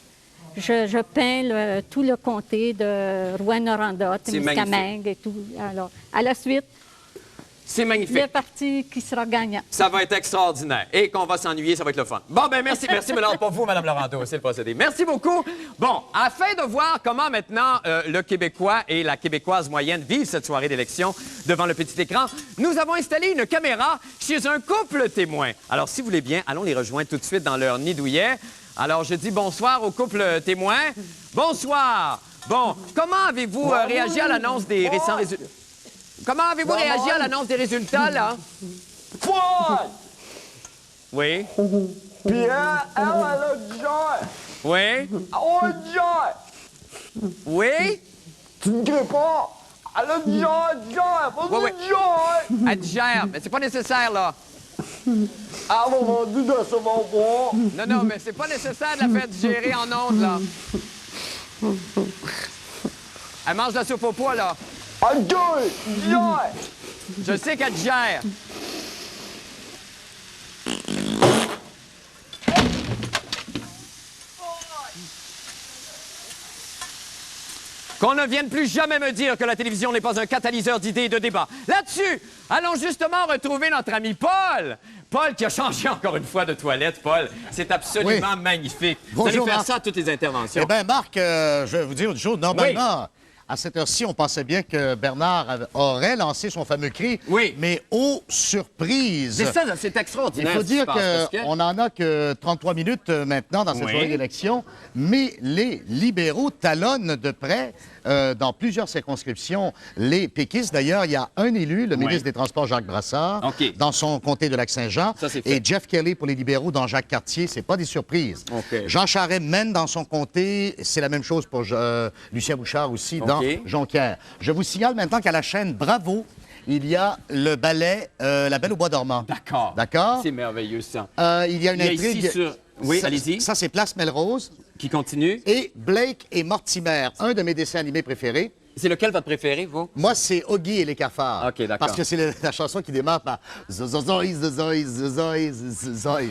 je peins tout le comté de Rouyn-Noranda, Témiscamingue et tout. Alors, à la suite, c'est magnifique. Le parti qui sera gagnant. Ça va être extraordinaire. Et qu'on va s'ennuyer, ça va être le fun. Bon, ben merci, mais non, pas vous, Mme Laurando, c'est le procédé. Merci beaucoup. Bon, afin de voir comment maintenant le Québécois et la Québécoise moyenne vivent cette soirée d'élection devant le petit écran, nous avons installé une caméra chez un couple témoin. Alors, si vous voulez bien, allons les rejoindre tout de suite dans leur nid douillet. Alors, je dis bonsoir au couple témoin. Bonsoir. Bon, comment avez-vous réagi à l'annonce des récents résultats? Comment avez-vous réagi à l'annonce des résultats, là? Paul! Oui. Puis elle a du genre. Oui. On a du genre. Oui. Tu ne crées pas. Elle a du genre, pas Oui, du genre. Elle digère, mais c'est pas nécessaire, là. Ah, mon Dieu, de ce bon bois. Non, non, mais c'est pas nécessaire de la faire digérer en ondes, là. Elle mange la soupe au pois, là. Elle digère. Je sais qu'elle digère. Qu'on ne vienne plus jamais me dire que la télévision n'est pas un catalyseur d'idées et de débats. Là-dessus, allons justement retrouver notre ami Paul. Paul qui a changé encore une fois de toilette, Paul. C'est absolument magnifique. Vous allez faire ça à toutes les interventions. Eh bien, Marc, je vais vous dire une chose. Normalement, à cette heure-ci, on pensait bien que Bernard aurait lancé son fameux cri. Oui. Mais oh, surprise! C'est ça, c'est extraordinaire. Il faut dire qu'on qu'on n'en a que 33 minutes maintenant dans cette soirée d'élection, mais les libéraux talonnent de près dans plusieurs circonscriptions les péquistes. D'ailleurs, il y a un élu, le ministre des Transports, Jacques Brassard, dans son comté de Lac-Saint-Jean, et Jeff Kelly pour les libéraux dans Jacques-Cartier. C'est pas des surprises. Jean Charest mène dans son comté. C'est la même chose pour Lucien Bouchard aussi dans Jonquière. Je vous signale maintenant qu'à la chaîne Bravo, il y a le ballet La Belle au bois dormant. D'accord. D'accord? C'est merveilleux, ça. Il y a une intrigue. Ici sur... Oui, allez-y. Ça, c'est Place Melrose. Qui continue. Et Blake et Mortimer, un de mes dessins animés préférés. C'est lequel votre préféré, vous? Moi, c'est Oggy et les cafards. OK, d'accord. Parce que c'est la chanson qui démarre par Zozozoïs, Zozoïs, Zozoïs, Zozoïs.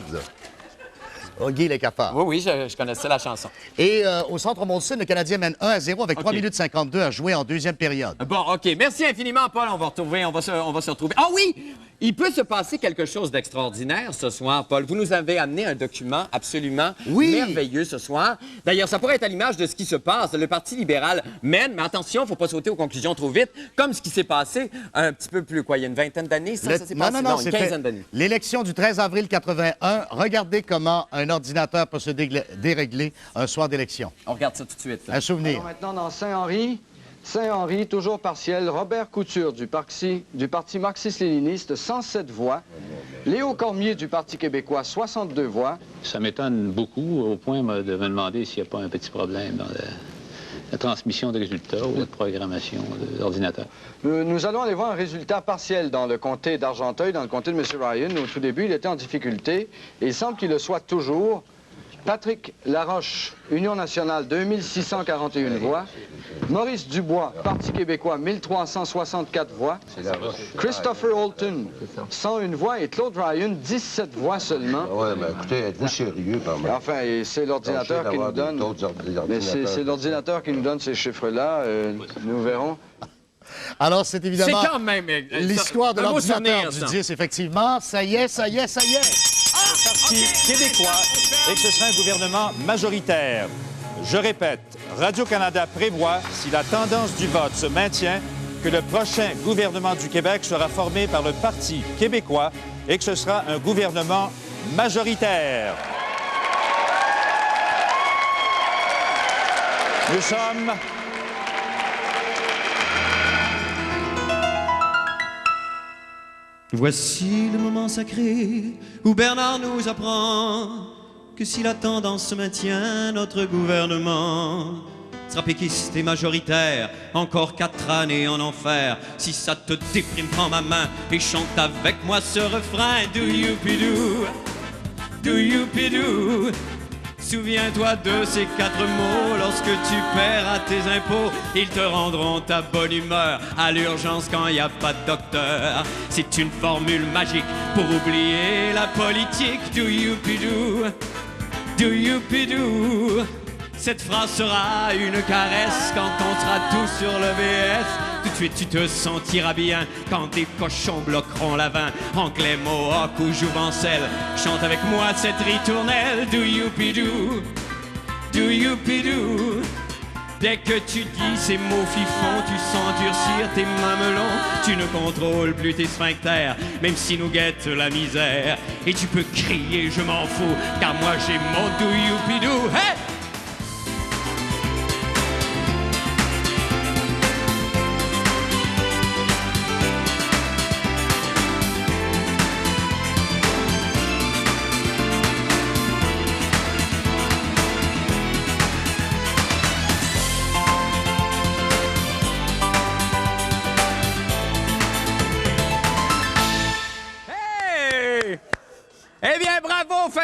Oggy et les cafards. Oui, oui, je connaissais la chanson. Et au Centre Molson, le Canadien mène 1-0 avec 3 minutes 52 à jouer en deuxième période. Bon, OK. Merci infiniment, Paul. On va se retrouver. Ah oui! Il peut se passer quelque chose d'extraordinaire ce soir, Paul. Vous nous avez amené un document absolument merveilleux ce soir. D'ailleurs, ça pourrait être à l'image de ce qui se passe. Le Parti libéral mène, mais attention, il ne faut pas sauter aux conclusions trop vite, comme ce qui s'est passé un petit peu plus, quoi, il y a une vingtaine d'années, ça s'est passé? Non, une quinzaine d'années. L'élection du 13 avril 81, regardez comment un ordinateur peut se dérégler un soir d'élection. On regarde ça tout de suite. Un souvenir. Alors maintenant, dans Saint-Henri, toujours partiel. Robert Couture du Parti marxiste-léniniste, 107 voix. Léo Cormier du Parti québécois, 62 voix. Ça m'étonne beaucoup, au point de me demander s'il n'y a pas un petit problème dans la transmission de résultats ou la programmation de l'ordinateur. Nous allons aller voir un résultat partiel dans le comté d'Argenteuil, dans le comté de M. Ryan. Au tout début, il était en difficulté et il semble qu'il le soit toujours. Patrick Laroche, Union nationale, 2641 voix. Maurice Dubois, Parti québécois, 1364 voix. Christopher Holton, 101 voix. Et Claude Ryan, 17 voix seulement. Oui, mais écoutez, êtes-vous sérieux quand même? Enfin, c'est l'ordinateur qui nous donne... Mais c'est l'ordinateur qui nous donne ces chiffres-là. Nous verrons. Alors, c'est évidemment quand même l'histoire de l'ordinateur du 10, effectivement. Ça y est, ça y est, ça y est! Parti québécois et que ce sera un gouvernement majoritaire. Je répète, Radio-Canada prévoit, si la tendance du vote se maintient, que le prochain gouvernement du Québec sera formé par le Parti québécois et que ce sera un gouvernement majoritaire. Nous sommes... Voici le moment sacré où Bernard nous apprend que si la tendance se maintient, notre gouvernement sera péquiste et majoritaire, encore 4 années en enfer. Si ça te déprime, prends ma main et chante avec moi ce refrain. Do you pidou, do you pidou. Souviens-toi de ces 4 mots lorsque tu paieras tes impôts. Ils te rendront ta bonne humeur à l'urgence quand il n'y a pas de docteur. C'est une formule magique pour oublier la politique. Do you pidou, do you pidou. Cette phrase sera une caresse quand on sera tous sur le VS. Tout de suite tu te sentiras bien quand des cochons bloqueront la vin. Anglais, Mohawk ou Jouvencel, chante avec moi cette ritournelle. Do you pidou, do you pidou. Dès que tu dis ces mots fifons, tu sens durcir tes mamelons. Tu ne contrôles plus tes sphincters, même si nous guette la misère. Et tu peux crier je m'en fous, car moi j'ai mon do you pidou. Hey!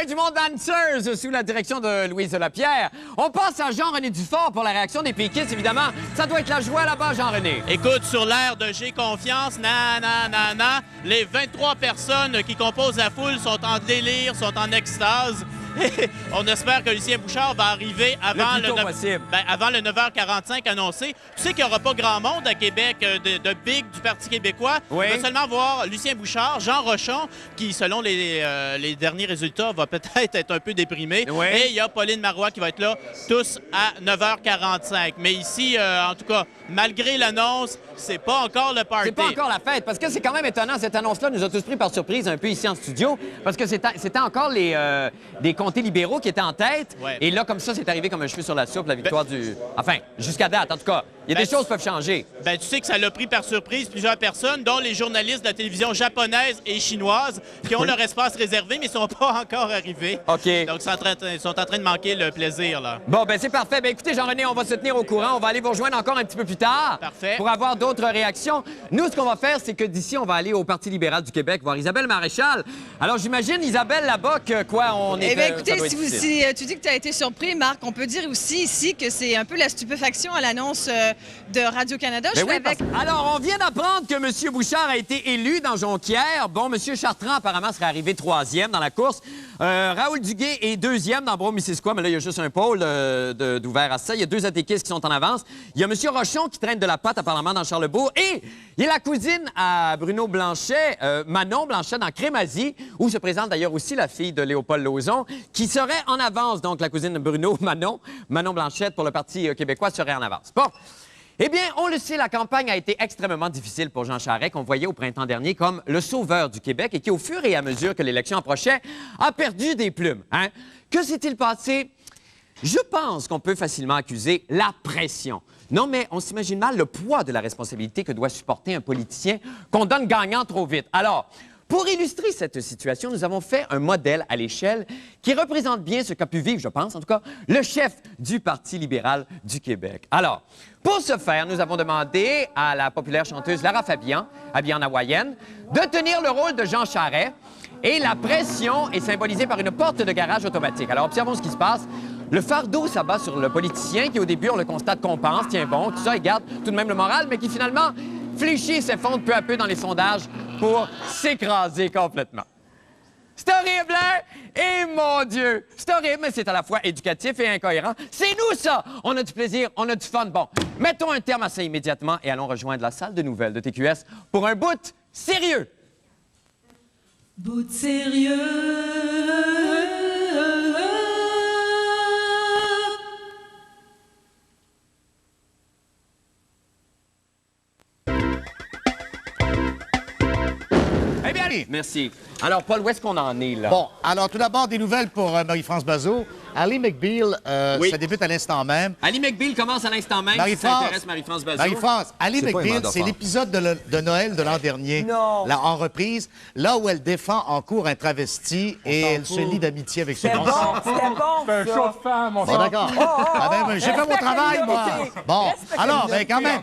fin du monde Dancers sous la direction de Louise Lapierre. On passe à Jean-René Dufort pour la réaction des péquistes, évidemment. Ça doit être la joie là-bas, Jean-René. Écoute, sur l'air de J'ai confiance, les 23 personnes qui composent la foule sont en délire, sont en extase. On espère que Lucien Bouchard va arriver avant avant le 9h45 annoncé. Tu sais qu'il n'y aura pas grand monde à Québec de big du Parti québécois. Oui. On va seulement voir Lucien Bouchard, Jean Rochon, qui, selon les derniers résultats, va peut-être être un peu déprimé. Oui. Et il y a Pauline Marois qui va être là, tous à 9h45. Mais ici, en tout cas, malgré l'annonce, c'est pas encore le party. C'est pas encore la fête, parce que c'est quand même étonnant. Cette annonce-là nous a tous pris par surprise un peu ici en studio, parce que c'était encore des comtés libéraux qui étaient en tête. Ouais. Et là, comme ça, c'est arrivé comme un cheveu sur la soupe, la victoire du... Enfin, jusqu'à date, en tout cas. Il y a des choses qui peuvent changer. Ben, tu sais que ça l'a pris par surprise plusieurs personnes, dont les journalistes de la télévision japonaise et chinoise, qui ont leur espace réservé, mais ne sont pas encore arrivés. OK. Donc, ils sont en train de manquer le plaisir, là. Bon, ben c'est parfait. Ben écoutez, Jean-René, on va se tenir au courant. On va aller vous rejoindre encore un petit peu plus tard. Parfait. Pour avoir d'autres réactions. Nous, ce qu'on va faire, c'est que d'ici, on va aller au Parti libéral du Québec voir Isabelle Maréchal. Alors, j'imagine, Isabelle, là-bas, que quoi, on est... Eh bien, écoutez, si tu dis que tu as été surpris, Marc, on peut dire aussi ici que c'est un peu la stupéfaction à l'annonce de Radio-Canada. Ben oui, alors, on vient d'apprendre que M. Bouchard a été élu dans Jonquière. Bon, M. Chartrand, apparemment, serait arrivé 3e dans la course. Raoul Duguay est 2e dans Brome-Missisquoi, mais là, il y a juste un pôle d'ouvert à ça. Il y a 2 atéquistes qui sont en avance. Il y a M. Rochon qui traîne de la patte, apparemment, dans Charlebourg. Et il y a la cousine à Bruno Blanchet, Manon Blanchet, dans Crémazie, où se présente d'ailleurs aussi la fille de Léopold Lauzon, qui serait en avance. Donc, la cousine de Bruno, Manon Blanchette, pour le Parti québécois, serait en avance. Bon. Eh bien, on le sait, la campagne a été extrêmement difficile pour Jean Charest, qu'on voyait au printemps dernier comme le sauveur du Québec et qui, au fur et à mesure que l'élection approchait, a perdu des plumes. Hein? Que s'est-il passé? Je pense qu'on peut facilement accuser la pression. Non, mais on s'imagine mal le poids de la responsabilité que doit supporter un politicien qu'on donne gagnant trop vite. Alors, pour illustrer cette situation, nous avons fait un modèle à l'échelle qui représente bien ce qu'a pu vivre, je pense, en tout cas, le chef du Parti libéral du Québec. Alors, pour ce faire, nous avons demandé à la populaire chanteuse Lara Fabian, habillée en hawaïenne, de tenir le rôle de Jean Charest. Et la pression est symbolisée par une porte de garage automatique. Alors, observons ce qui se passe. Le fardeau s'abat sur le politicien qui, au début, on le constate qu'on pense, tiens bon, tout ça, il garde tout de même le moral, mais qui, finalement, fléchit et s'effondre peu à peu dans les sondages pour s'écraser complètement. C'est horrible, hein? Et mon Dieu! C'est horrible, mais c'est à la fois éducatif et incohérent. C'est nous, ça! On a du plaisir, on a du fun. Bon, mettons un terme à ça immédiatement et allons rejoindre la salle de nouvelles de TQS pour un bout sérieux. Bout sérieux. Eh bien, allez! Merci. Alors, Paul, où est-ce qu'on en est, là? Bon, alors, tout d'abord, des nouvelles pour Marie-France Bazot. Ali McBeal, oui. Ça débute à l'instant même. Ali McBeal commence à l'instant même. Marie-France, ça intéresse Marie-France Bazot. Marie-France, Ali McBeal, c'est l'épisode de Noël de l'an dernier. Non. Là, en reprise, là où elle défend en cours un travesti et elle se lie d'amitié avec celui-ci. C'était bon, C'est un show de femme, mon Bon, d'accord. Ah, ben, j'ai fait mon travail, moi. Bon, Respecte alors, la ben, quand même.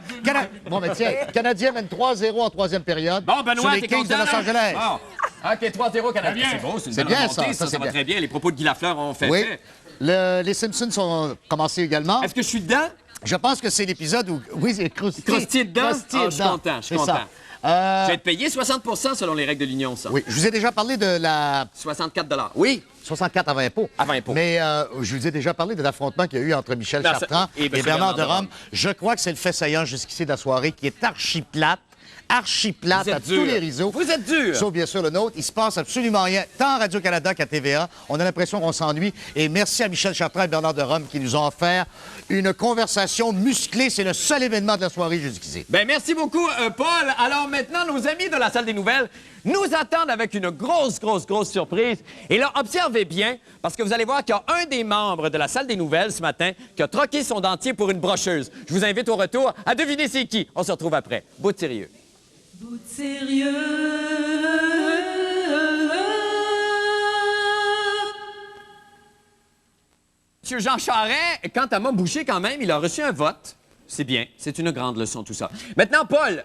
Bon, ben, tiens, Canadien mène 3-0 en troisième période. Bon, Benoît, sur les t'es Kings de content, Los là? Angeles. Bon. OK, 3-0 Canadien. C'est beau, c'est une C'est bonne bien, remontée, ça ça c'est va bien. très bien. Les propos de Guy Lafleur ont fait Oui. fait. Les Simpsons sont commencés également. Est-ce que je suis dedans? Je pense que c'est l'épisode où... Oui, c'est Krusty. Krusty dedans? Krusty Ah, je suis dedans. content, je suis C'est content. ça. Je vais être payé 60 selon les règles de l'Union, ça. Oui, je vous ai déjà parlé de la... 64 $. Oui. 64 avant impôt. Avant impôt. Mais je vous ai déjà parlé de l'affrontement qu'il y a eu entre Michel Ben, ça- Chartrand et et monsieur Bernard de Rome. Je crois que c'est le fait saillant jusqu'ici de la soirée qui est archi-plate Vous êtes à dur. tous les réseaux. Vous êtes dur. Sauf bien sûr le nôtre. Il se passe absolument rien, tant à Radio-Canada qu'à TVA. On a l'impression qu'on s'ennuie. Et merci à Michel Chartrand et Bernard de Rome qui nous ont offert une conversation musclée. C'est le seul événement de la soirée jusqu'ici. Ben merci beaucoup, Paul. Alors maintenant, nos amis de la salle des nouvelles nous attendent avec une grosse surprise. Et là, observez bien, parce que vous allez voir qu'il y a un des membres de la salle des nouvelles ce matin qui a troqué son dentier pour une brocheuse. Je vous invite au retour à deviner c'est qui. On se retrouve après. Bout de sérieux. Bout de sérieux. Monsieur Jean Charest, quant à Mont Boucher, quand même, il a reçu un vote C'est bien. C'est une grande leçon, tout ça. Maintenant, Paul,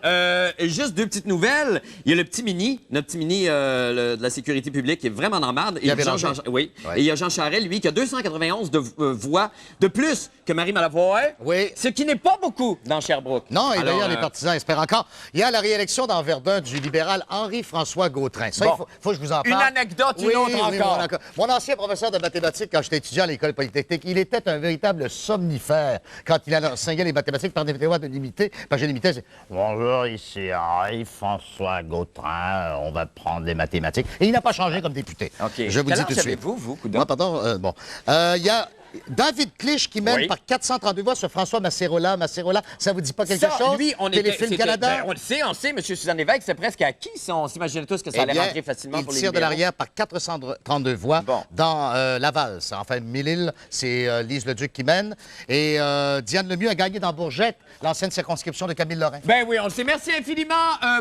juste 2 petites nouvelles. Il y a le petit mini, notre petit mini de la sécurité publique qui est vraiment dans la merde. Il y avait Oui. Ouais. Et il y a Jean Charest, lui, qui a 291 voix de plus que Marie Malavoie. Oui. Ce qui n'est pas beaucoup dans Sherbrooke. Non, et d'ailleurs, les partisans espèrent encore. Il y a la réélection dans Verdun du libéral Henri-François Gautrin. Ça, bon. il faut que je vous en parle. Une anecdote, une autre encore. Mon ancien professeur de mathématiques, quand j'étais étudiant à l'École polytechnique, il était un véritable somnifère quand il enseignait les mathématiques. Permettez-moi de l'imiter. Parce que je l'imitais, c'est « Bonjour, ici Henri-François Gautrin, on va prendre les mathématiques. » Et il n'a pas changé comme député. OK. Je vous le dis tout de suite. vous, Moi, pardon, bon. Il y a David Clich qui mène par 432 voix sur François Massérola. Massérola, ça vous dit pas quelque chose? Lui, on Téléfilm Canada? Ben, on le sait, M. Suzanne Lévesque, c'est presque acquis. On s'imagine tous que ça allait rentrer facilement pour les il tire de l'arrière par 432 voix dans Laval. Enfin, Mille-Îles, c'est Lise Leduc qui mène. Et Diane Lemieux a gagné dans Bourgette, l'ancienne circonscription de Camille Lorrain. Ben oui, on le sait. Merci infiniment,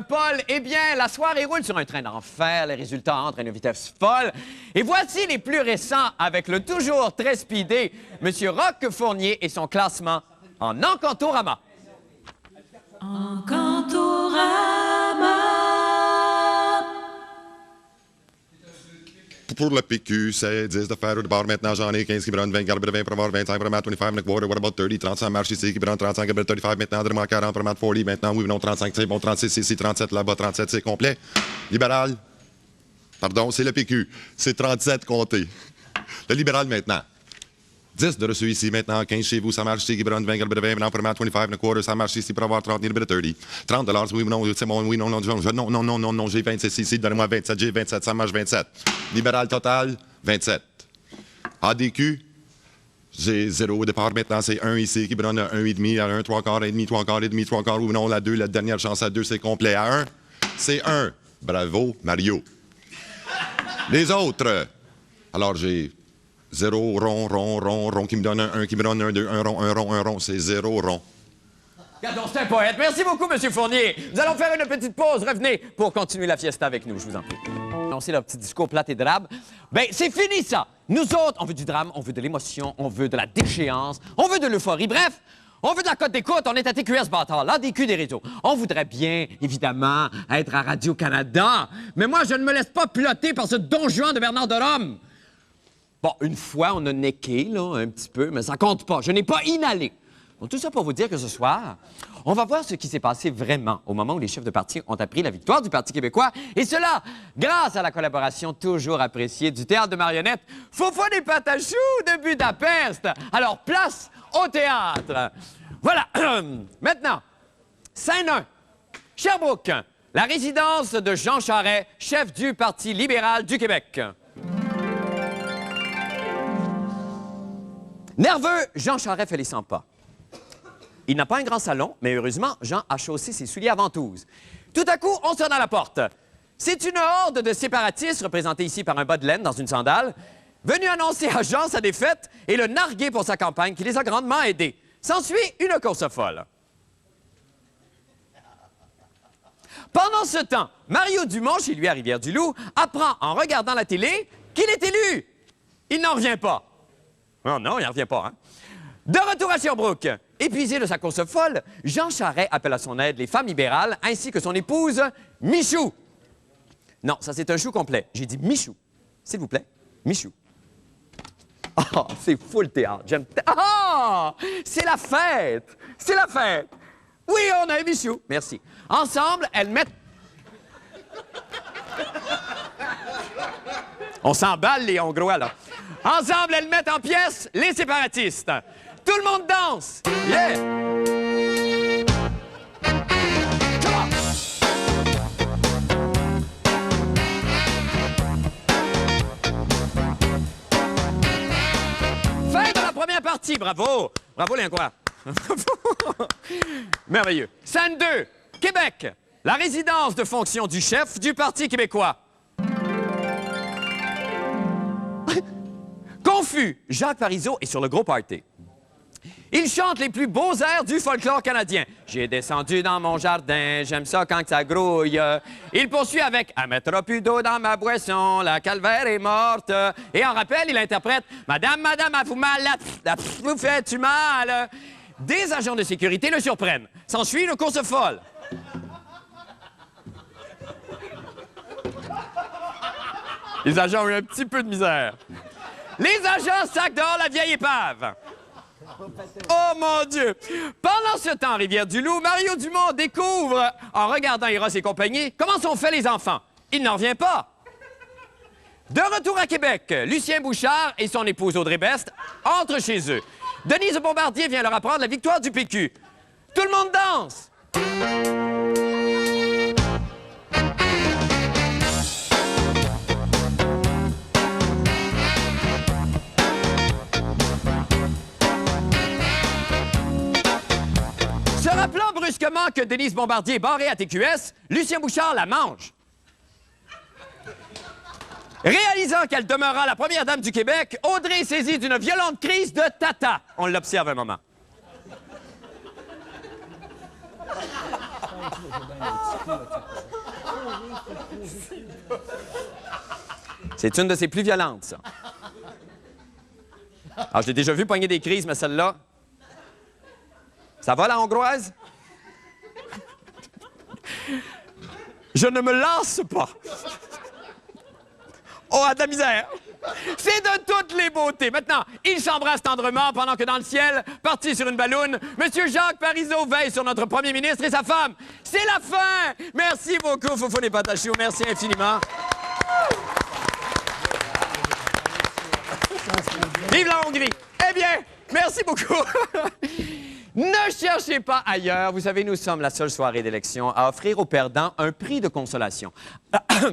Paul. Eh bien, la soirée roule sur un train d'enfer. Les résultats entrent à une vitesse folle. Et voici les plus récents avec le toujours très speedé M. Roch Fournier et son classement en Encantorama. Encantorama. Pour le PQ, c'est 10 de faire de bord. Maintenant, j'en ai 15 qui prennent 20, garde 20 pour avoir 25, vraiment 25 and a quarter. What about 30? 35 marche ici, qui prennent 35, 35. Maintenant, vraiment 40, vraiment 40. Maintenant, oui, non, 35, c'est bon, 36 ici, 37 là-bas, 37, c'est complet. Libéral, pardon, c'est le PQ. C'est 37 compté. Le libéral, maintenant. 10 de reçu ici, maintenant 15 chez vous, ça marche ici, qui prennent 20, garde 20, maintenant, vraiment 25 and a quarter, ça marche ici pour avoir 30, 30 $, oui, non, c'est bon, oui, non, j'ai 26 ici, donnez-moi 27, j'ai 27, ça marche 27. Libéral total, 27. ADQ, j'ai 0 au départ, maintenant c'est 1 ici, qui prend 1,5, à 1, 3 quarts, et demi, 3 quarts, et demi, 3 quarts, oui, non, la 2, la dernière chance à 2, c'est complet. À 1, c'est 1. Bravo, Mario. Les autres, alors j'ai 0, rond, qui me donne un 1, qui me donne un 2, un rond, c'est 0 rond. Regardons, c'est un poète. Merci beaucoup, M. Fournier. Nous allons faire une petite pause. Revenez pour continuer la fiesta avec nous, je vous en prie. Annoncez leur petit discours plate et drabe. Ben, c'est fini, ça. Nous autres, on veut du drame, on veut de l'émotion, on veut de la déchéance, on veut de l'euphorie. Bref, on veut de la cote d'écoute. On est à TQS, bâtard, l'ADQ des réseaux. On voudrait bien, évidemment, être à Radio-Canada. Mais moi, je ne me laisse pas plotter par ce don Juan de Bernard de Rome. Bon, une fois, on a necké, là, un petit peu, mais ça compte pas. Je n'ai pas inhalé. Donc, tout ça pour vous dire que ce soir, on va voir ce qui s'est passé vraiment au moment où les chefs de parti ont appris la victoire du Parti québécois. Et cela, grâce à la collaboration toujours appréciée du théâtre de marionnettes Foufou des Patachous de Budapest. Alors, place au théâtre. Voilà. Maintenant, scène 1. Sherbrooke, la résidence de Jean Charest, chef du Parti libéral du Québec. Nerveux, Jean Charest fait les 100 pas. Il n'a pas un grand salon, mais heureusement, Jean a chaussé ses souliers à ventouses. Tout à coup, on sonne à la porte. C'est une horde de séparatistes, représentée ici par un bas de laine dans une sandale, venu annoncer à Jean sa défaite et le narguer pour sa campagne qui les a grandement aidés. S'ensuit une course folle. Pendant ce temps, Mario Dumont, chez lui à Rivière-du-Loup, apprend en regardant la télé qu'il est élu. Il n'en revient pas. Oh non, il n'en revient pas, hein? De retour à Sherbrooke, épuisé de sa course folle, Jean Charest appelle à son aide les femmes libérales ainsi que son épouse, Michou. Non, ça c'est un chou complet. J'ai dit Michou. S'il vous plaît, Michou. Ah, c'est full théâtre. J'aime... Ah! C'est la fête! C'est la fête! Oui, on a un Michou. Merci. Ensemble, elles mettent... On s'emballe, les Hongrois, là. Ensemble, elles mettent en pièces les séparatistes. Tout le monde danse! Yeah! Fin de la première partie, bravo! Bravo, les Hongrois! Merveilleux. Scène 2, Québec, la résidence de fonction du chef du Parti québécois. Confus, Jacques Parizeau est sur le gros party. Il chante les plus beaux airs du folklore canadien. J'ai descendu dans mon jardin, j'aime ça quand ça grouille. Il poursuit avec « À mettre plus d'eau dans ma boisson, la calvaire est morte ». Et en rappel, il interprète « Madame, madame, à vous mal, vous faites-tu mal ». des agents de sécurité le surprennent. S'ensuit une course folle. Les agents ont eu un petit peu de misère. Les agents sacent dehors la vieille épave. Oh mon Dieu! Pendant ce temps, à Rivière-du-Loup, Mario Dumont découvre, en regardant Eros et compagnie, comment sont faits les enfants. Il n'en revient pas. De retour à Québec, Lucien Bouchard et son épouse Audrey Best entrent chez eux. Denise Bombardier vient leur apprendre la victoire du PQ. Tout le monde danse! Se rappelant brusquement que Denise Bombardier est barrée à TQS, Lucien Bouchard la mange. Réalisant qu'elle demeurera la première dame du Québec, Audrey est saisie d'une violente crise de tata. On l'observe un moment. C'est une de ses plus violentes, ça. Alors, je l'ai déjà vu pogner des crises, mais celle-là... Ça va, la hongroise? Je ne me lasse pas. Oh, à de la misère! C'est de toutes les beautés. Maintenant, ils s'embrassent tendrement pendant que dans le ciel, parti sur une balloune, M. Jacques Parizeau veille sur notre premier ministre et sa femme. C'est la fin! Merci beaucoup, Foufoune et Patachou. Merci infiniment. Vive la Hongrie! Eh bien, merci beaucoup. Ne cherchez pas ailleurs. Vous savez, nous sommes la seule soirée d'élection à offrir aux perdants un prix de consolation.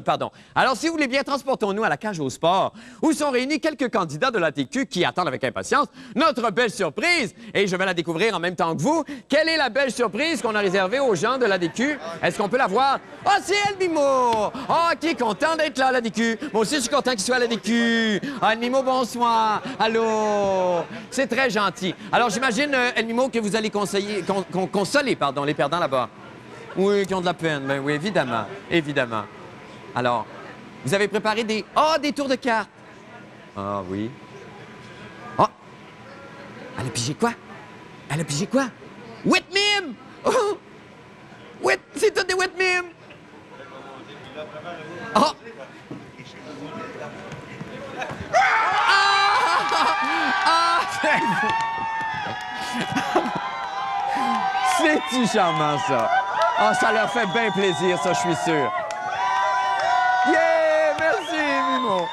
Pardon. Alors, si vous voulez bien, transportons-nous à la cage au sport, où sont réunis quelques candidats de l'ATQ qui attendent avec impatience notre belle surprise. Et je vais la découvrir en même temps que vous. Quelle est la belle surprise qu'on a réservée aux gens de l'ATQ? Est-ce qu'on peut la voir? Oh, c'est El Mimo! Oh, qui est content d'être là à l'ATQ. Moi aussi, je suis content qu'il soit à l'ATQ. Ah, El Mimo, bonsoir. Allô? C'est très gentil. Alors, j'imagine, El Mimo, que vous allez consoler les perdants là-bas. Oui, qui ont de la peine. Ben oui, évidemment. Évidemment. Alors, vous avez préparé des... Oh, des tours de cartes. Ah oui. Oh! Elle a pigé quoi? Elle a pigé quoi? Wet mime! Oh! C'est tout des wet mime! Oh! Ah! C'est-tu charmant, ça? Ah, ça leur fait bien plaisir, ça, je suis sûr. Yeah! Merci, Mimo!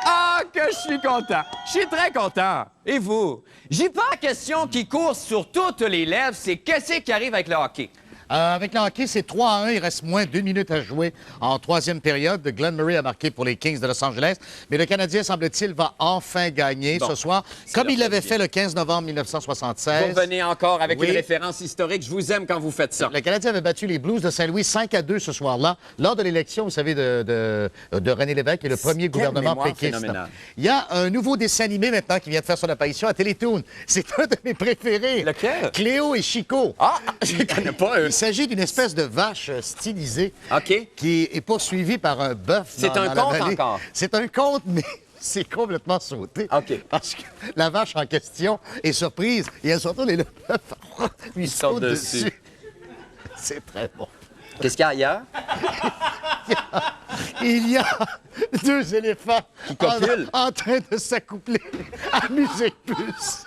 Ah, que je suis content! Je suis très content! Et vous? J'ai pas la question qui court sur toutes les lèvres, c'est qu'est-ce qui arrive avec le hockey? Avec le hockey, c'est 3-1. Il reste moins 2 minutes à jouer en troisième période. Glenn Murray a marqué pour les Kings de Los Angeles. Mais le Canadien, semble-t-il, va enfin gagner ce soir, comme il l'avait fait le 15 novembre 1976. Vous revenez encore avec une référence historique. Je vous aime quand vous faites ça. Le Canadien avait battu les Blues de Saint-Louis 5-2 ce soir-là, lors de l'élection, vous savez, de René Lévesque et le premier gouvernement péquiste. Il y a un nouveau dessin animé maintenant qui vient de faire son apparition à Télétoon. C'est un de mes préférés. Lequel? Cléo et Chico. Ah, je ne connais pas, eux. Il s'agit d'une espèce de vache stylisée qui est poursuivie par un bœuf. C'est un conte encore? C'est un conte, mais c'est complètement sauté. Parce que la vache en question est surprise et elle se retourne et le bœuf lui saute dessus. C'est très bon. Qu'est-ce qu'il y a ailleurs? Il y a 2 éléphants qui copulent en train de s'accoupler à Musique Plus.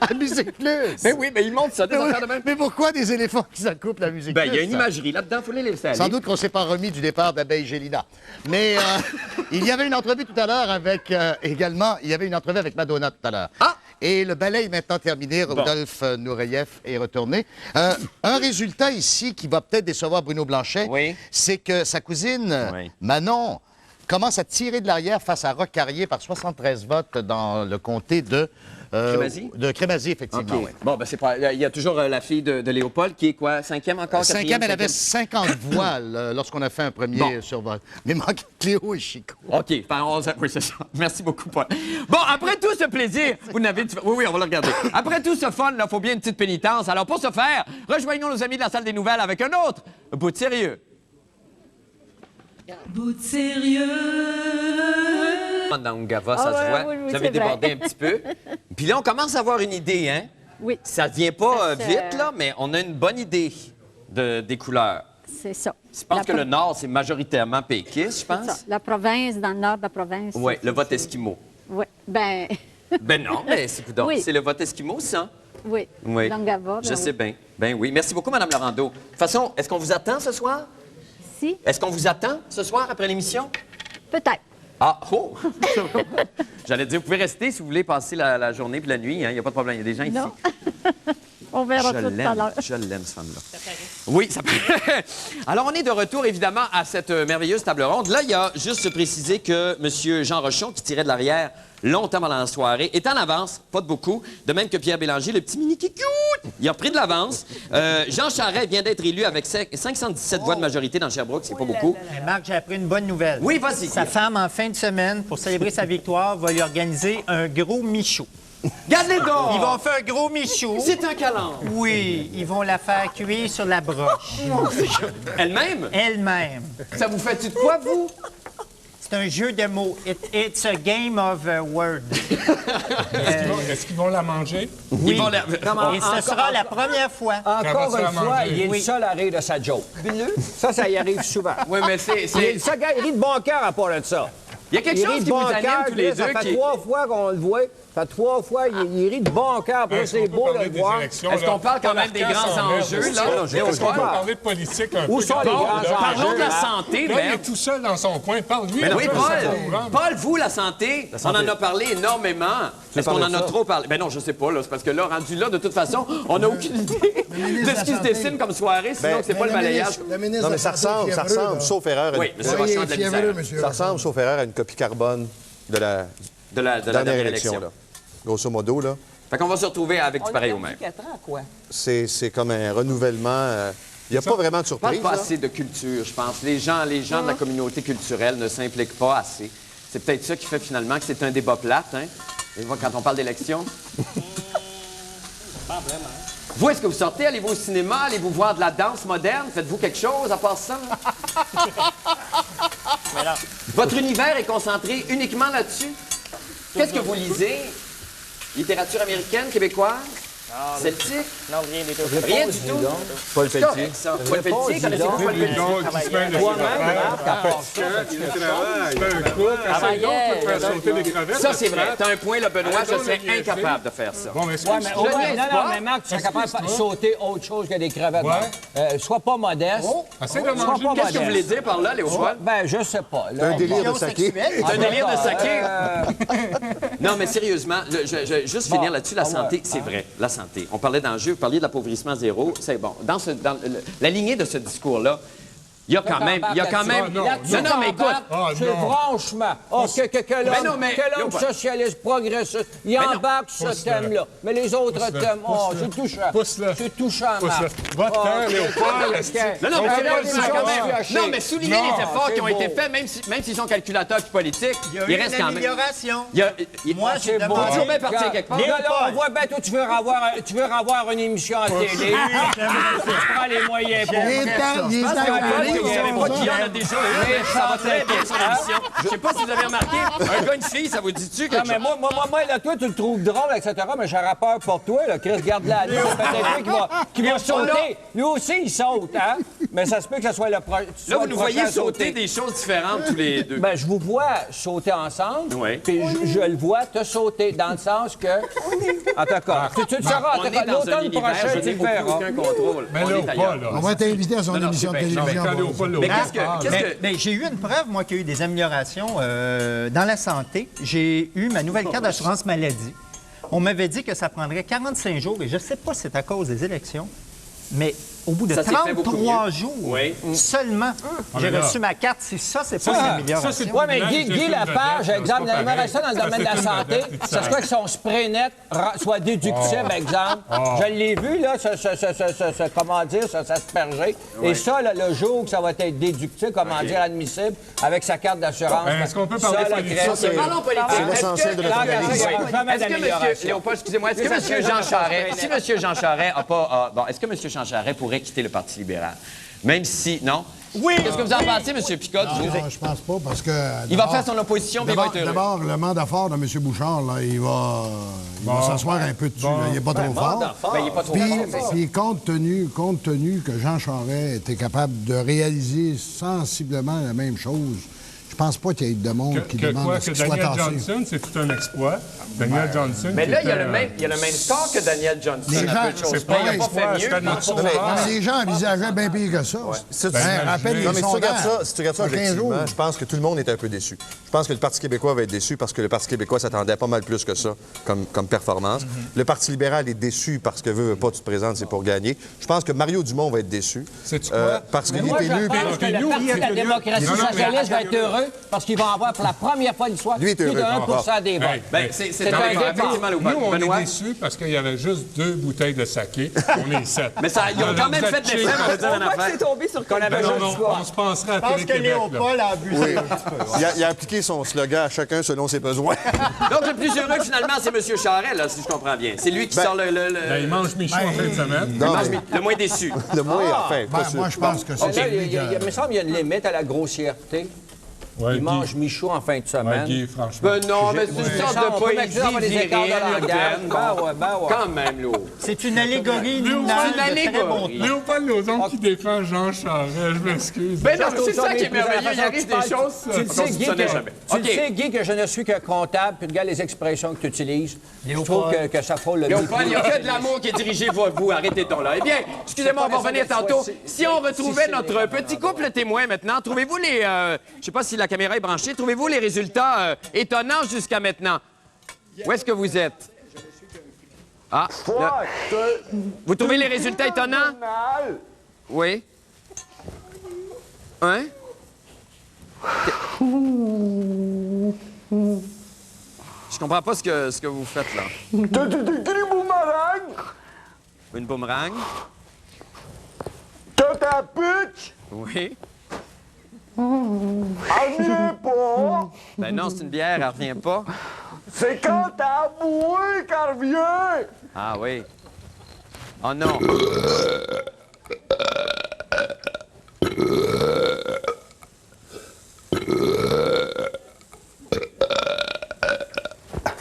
À Musique Plus! Mais oui, mais ils montrent ça, des affaires de même. Mais pourquoi des éléphants qui s'accouplent à Musique Plus? Il y a une imagerie là-dedans, il faut les laisser aller. Sans doute qu'on ne s'est pas remis du départ d'Abeille Gélina. Mais il y avait une entrevue tout à l'heure avec, également, il y avait une entrevue avec Madonna tout à l'heure. Ah! Et le ballet est maintenant terminé. Rodolphe Nureyev est retourné. Un résultat ici qui va peut-être décevoir Bruno Blanchet, c'est que sa cousine, Manon, commence à tirer de l'arrière face à Roch Carrier par 73 votes dans le comté de... Crémazie? De Crémazie, effectivement. Okay. Bon, ben c'est pas... Il y a toujours la fille de Léopold qui est quoi? 5e encore? 5e, elle avait 50 voix lorsqu'on a fait un premier survol. Mais manque Cléo et Chico. OK. Oui, c'est ça. Merci beaucoup, Paul. Bon, après tout ce plaisir, vous n'avez... Oui, on va le regarder. Après tout ce fun, il faut bien une petite pénitence. Alors, pour ce faire, rejoignons nos amis de la salle des nouvelles avec un autre bout de sérieux. Bout de sérieux. Dans Ungava, ça se voit. Oui, vous avez débordé un petit peu. Puis là, on commence à avoir une idée, hein? Oui. Ça ne vient pas Ça, vite, là, mais on a une bonne idée des couleurs. C'est ça. Je pense que le Nord, c'est majoritairement péquiste, je pense. Ça. La province, dans le nord de la province. Oui, le vote esquimau. Oui. Ben. Ben non, mais c'est Oui. le vote esquimau, ça. Oui. Oui. Longava, ben Je sais bien. Ben oui. Merci beaucoup, Mme Laurando. De toute façon, est-ce qu'on vous attend ce soir? Si. Est-ce qu'on vous attend ce soir après l'émission? Peut-être. Ah, oh! J'allais dire, vous pouvez rester si vous voulez passer la journée et la nuit. Il n'y a pas de problème. Il y a des gens ici. Non. On verra tout à l'heure. Je l'aime, cette femme-là. Oui, ça paraît. Alors, on est de retour, évidemment, à cette merveilleuse table ronde. Là, il y a juste à préciser que M. Jean Rochon, qui tirait de l'arrière longtemps pendant la soirée, est en avance, pas de beaucoup, de même que Pierre Bélanger, le petit mini qui il a pris de l'avance. Jean Charest vient d'être élu avec 517 voix de majorité dans Sherbrooke, c'est pas beaucoup. Marc, j'ai appris une bonne nouvelle. Oui, vas-y. Sa femme, en fin de semaine, pour célébrer sa victoire, va lui organiser un gros michou. Garde-les donc! Ils vont faire un gros michou. C'est un calandre. Oui, ils vont la faire cuire sur la broche. Elle-même? Elle-même. Ça vous fait-tu de quoi, vous? C'est un jeu de mots. It's a game of words. Est-ce qu'ils vont la manger? Oui. Ils vont la... Et ce sera la première fois. Encore une fois, il est le Oui. seul à rire de sa joke. Ça y arrive souvent. Oui, mais c'est... Il est le seul gars, il rit de bon cœur à part de ça. Il y a quelque Il chose rit de qui vous bon anime cœur, tous les ça deux fait qui... 3 fois qu'on le voit. Ça fait 3 fois, il rit de bon cœur. Puis là, Est-ce qu'on c'est peut beau de parler le des voir. élections, Est-ce là? qu'on parle quand même des Marquant grands son maire, enjeux, c'est là? ça. Est-ce qu'on peut parler de politique un peu? Où sont les grands enjeux? Parlons de la santé, Là, il mais... est tout seul dans son coin. Parle-lui. Oui, Paul, vous, la santé, on en a parlé énormément. Est-ce qu'on en a trop parlé? Ben non, je sais pas, là. C'est parce que là, rendu là, de toute façon, on n'a aucune idée de ce qui se dessine comme soirée, sinon que c'est pas le balayage. Non, mais ça ressemble, sauf erreur. Oui, M. Rochon de la misère. Ça ressemble, sauf erreur, à une copie carbone de la dernière élection, là. Grosso modo, là. Fait qu'on va se retrouver avec du pareil au même. 4 ans, quoi? C'est comme un renouvellement. Il n'y a pas vraiment de Je surprise. parle pas là. assez de culture, je pense. Les gens de la communauté culturelle ne s'impliquent pas assez. C'est peut-être ça qui fait finalement que c'est un débat plate, hein? Quand on parle d'élection. Pas vraiment. Vous, est-ce que vous sortez? Allez-vous au cinéma? Allez-vous voir de la danse moderne? Faites-vous quelque chose à part ça? Votre univers est concentré uniquement là-dessus? Qu'est-ce que vous lisez? Littérature américaine, québécoise? Celtique? Non, rien du tout. Rien du tout? Paul C'est correct, ça. Paul Pelletier, connaissez-vous Paul Pelletier? Ça, c'est vrai. T'as un point, là, Benoît, je serais incapable de faire ça. Bon, mais Ouais, mais au moins, non, mais Marc, tu serais capable de sauter autre chose que des crevettes. Sois pas modeste. Essaye de Sois manger. pas Qu'est-ce que vous voulez modeste. dire par là, Léopold? Ben, je sais pas. là. Un délire de saké. C'est un délire de saké. Non, mais sérieusement, juste finir là-dessus, la santé, c'est vrai, la santé. On parlait d'enjeux, vous parliez de l'appauvrissement zéro, c'est bon. Dans la lignée de ce discours-là, il y a quand même... Non, Non, mais écoute, c'est franchement, Ben non, mais- que l'homme socialiste, progressiste, il Ben non. embarque ce Pousse-le. thème-là. Mais les autres Pousse-le, thèmes, pousse-le. c'est touchant. Pousse-le. C'est touchant, Pousse-le. Marc. Va-t'en, Léopold, esti. Non, mais On c'est fait pas pas le le quand savoir. même. Non, mais souligner Non, les efforts c'est qui ont été beau. faits, même s'ils sont calculateurs et politiques, Il y a il eu reste une quand même... amélioration. Moi, j'ai C'est beau. demandé... toujours bien parti quelque part. Là, on voit bien, toi, tu veux revoir une émission à télé. Tu prends les moyens pour Il est temps, il est temps. Il n'y avait pas qu'il y en a déjà eu. Ça va très bien, son émission. Je sais pas si vous avez remarqué, un gars, une fille, ça vous dit-tu Non, quelque mais chose? moi, là, toi, tu le trouves drôle, etc., mais j'aurais peur pour toi, là. Chris, garde-la à lui. C'est peut-être lui qui va sauter. Lui aussi, il saute, hein? Mais ça se peut que ce soit le prochain. Là, vous nous voyez sauter des choses différentes tous les deux. Ben, je vous vois sauter ensemble, Oui. puis je le vois te sauter, dans le sens que... En tout cas, tu le sauras. On est dans un L'automne univers, prochain, je tu dis, le beaucoup plus verras. qu'un contrôle. Mais On est Léopold, ailleurs. là. On va t'inviter à son Non, non, émission de c'est bien. Non, mais télévision. quand Léopold, Mais Léopold. Mais j'ai eu une preuve, moi, qu'il y a eu des améliorations dans la santé. J'ai eu ma nouvelle carte d'assurance maladie. On m'avait dit que ça prendrait 45 jours, et je ne sais pas si c'est à cause des élections, mais au bout de Ça s'est fait beaucoup 33 mieux. jours Oui. seulement, j'ai mais là- reçu ma carte. Si ça, c'est pas une amélioration. c'est- Oui, mais Là, Guy c'est une Lapage, vedette, exemple, là, c'est pas j'aimerais ça dans le pareil. domaine de Ça, la c'est santé, une vedette, ça se quoi que son spray net soit déductible, exemple. Je l'ai vu, là, comment dire, s'asperger. Et ça, là, le jour que ça va être déductible, comment dire, admissible, avec sa carte d'assurance. Ben, est-ce qu'on peut ça, parler la politique? crème, Ça, c'est- Parlons politique. C'est l'essentiel de notre organisme. Jamais Est-ce que d'amélioration. M. Léopold, excusez-moi, est-ce que M. Jean Charest, si M. Jean Charest a pas... bon, est-ce que M. Jean Charest pourrait pourrait quitter le Parti libéral. Même si... Non? Oui! Qu'est-ce que vous en pensez, M. Picotte? Non, je pense pas, parce que... Il va faire son opposition, puis il va être heureux. D'abord, le mandat fort de M. Bouchard, là, il va s'asseoir un peu dessus. Là. Il n'est pas trop fort. Ben, il n'est pas trop fort. Puis, compte tenu que Jean Charest était capable de réaliser sensiblement la même chose, je pense pas qu'il y ait de monde qui demande à ce que qu'il soit Daniel tassé. Johnson, c'est tout un exploit. Daniel Johnson. Mais là, il y a le même score que Daniel Johnson. Les gens, c'est pas il un n'a pas fait mieux. Mais les gens envisageaient bien pire que ça. Rappelle les sondages. Si tu regardes ça objectivement, je pense que tout le monde est un peu déçu. Je pense que le Parti québécois va être déçu parce que le Parti québécois s'attendait à pas mal plus que ça comme performance. Le Parti libéral est déçu parce que veut pas, tu te présentes, c'est pour gagner. Je pense que Mario Dumont va être déçu. C'est-tu quoi? Parce qu'il est Moi, élu. je pense que le Parti de la démocratie socialiste va être heureux parce qu'ils vont avoir pour la première fois de l'histoire plus de 1 des votes. C'est un départ. Nous, on est déçus parce qu'il y avait juste 2 bouteilles de saké. On est 7. Mais ça, ils ont quand même fait des frères, on va dire une affaire. C'est tombé sur qu'on avait Non, on se penserait à Télé-Québec. Je pense que Léopold a abusé un petit peu. Il a appliqué son slogan à chacun selon ses besoins. Donc, le plus heureux, finalement, c'est M. Charest, là, si je comprends bien. C'est lui qui sort le... Il mange Michaud en fin de semaine. Le moins déçu. Le moins, enfin. Moi, je pense que c'est lui Il me semble qu'il y a une limite à la grossièreté. Ouais, il mange Michaud en fin de semaine. Guy, franchement. Ben non, mais c'est une sorte de poésie virile, urbaine. Quand même, là. C'est une allégorie Léopold Lauzon qui défend Jean Charest, je m'excuse. Ben non, c'est ça qui est merveilleux. Il arrive des choses Tu le qu'on sais, ne soupçonnait jamais. Tu sais, Guy, que je ne suis que comptable, puis regarde les expressions que tu utilises. Je trouve que ça frôle le Léopold, il n'y a que de l'amour qui est dirigé vers vous. Arrêtez donc là. Eh bien, excusez-moi, on va revenir tantôt. Si on retrouvait notre petit couple témoin maintenant, trouvez-vous les... je ne sais pas si la caméra est branchée. Trouvez-vous les résultats étonnants jusqu'à maintenant? Où est-ce que vous êtes? Ah, là. Vous trouvez les résultats étonnants? Oui. Hein? Je comprends pas ce que vous faites, là. Une boomerang? Ta pute! Oui. Elle revient pas! Ben non, c'est une bière, elle revient pas. C'est quand t'as avoué qu'elle revient! Ah oui. Oh non.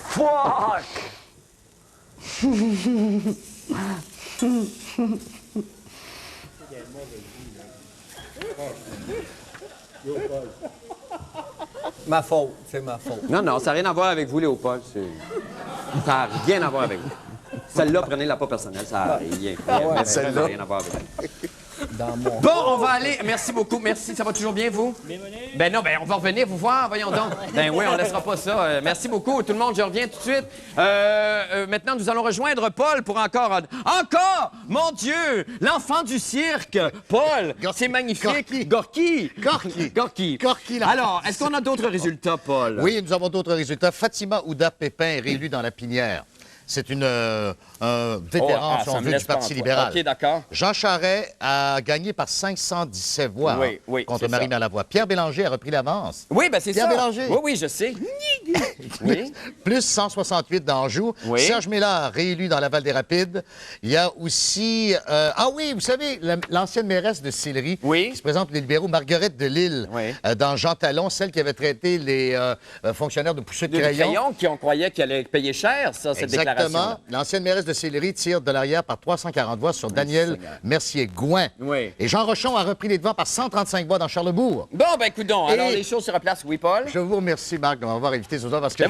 Fuck! Ma faute, c'est ma faute. Non, non, ça n'a rien à voir avec vous, Léopold. Ça n'a rien à voir avec vous. Celle-là, prenez-la pas personnelle, ça n'a rien. Ça n'a rien à voir avec elle. Bon, on va aller. Merci beaucoup. Merci. Ça va toujours bien, vous? Ben non, ben on va revenir vous voir. Voyons donc. Ben oui, on laissera pas ça. Merci beaucoup, tout le monde. Je reviens tout de suite. Maintenant, nous allons rejoindre Paul pour encore... Encore! Mon Dieu! L'enfant du cirque! Paul! C'est magnifique. Gorky. Alors, est-ce qu'on a d'autres résultats, Paul? Oui, nous avons d'autres résultats. Fatima Ouda-Pépin est réélue dans la Pinière. C'est un vétéran, si on veut, du Parti libéral. OK, d'accord. Jean Charest a gagné par 517 voix contre Marie-Mère Lavoie. Pierre Bélanger a repris l'avance. Oui, ben c'est ça. Pierre Bélanger. Oui, je sais. Plus 168 d'Anjou. Oui. Serge Mélard, réélu dans la Val-des-Rapides. Il y a aussi... vous savez, l'ancienne mairesse de Sillery, qui se présente pour les libéraux, Marguerite Delisle, dans Jean Talon, celle qui avait traité les fonctionnaires de pousseux de crayon. Qui on croyait qu'elle allait payer cher, ça, cette déclaration. Exactement. L'ancienne mairesse de Sillery tire de l'arrière par 340 voix sur Daniel Mercier-Gouin. Oui. Et Jean Rochon a repris les devants par 135 voix dans Charlesbourg. Bon, ben, coudonc. Alors, les choses se replacent. Oui, Paul? Je vous remercie, Marc, de m'avoir invité ce soir parce que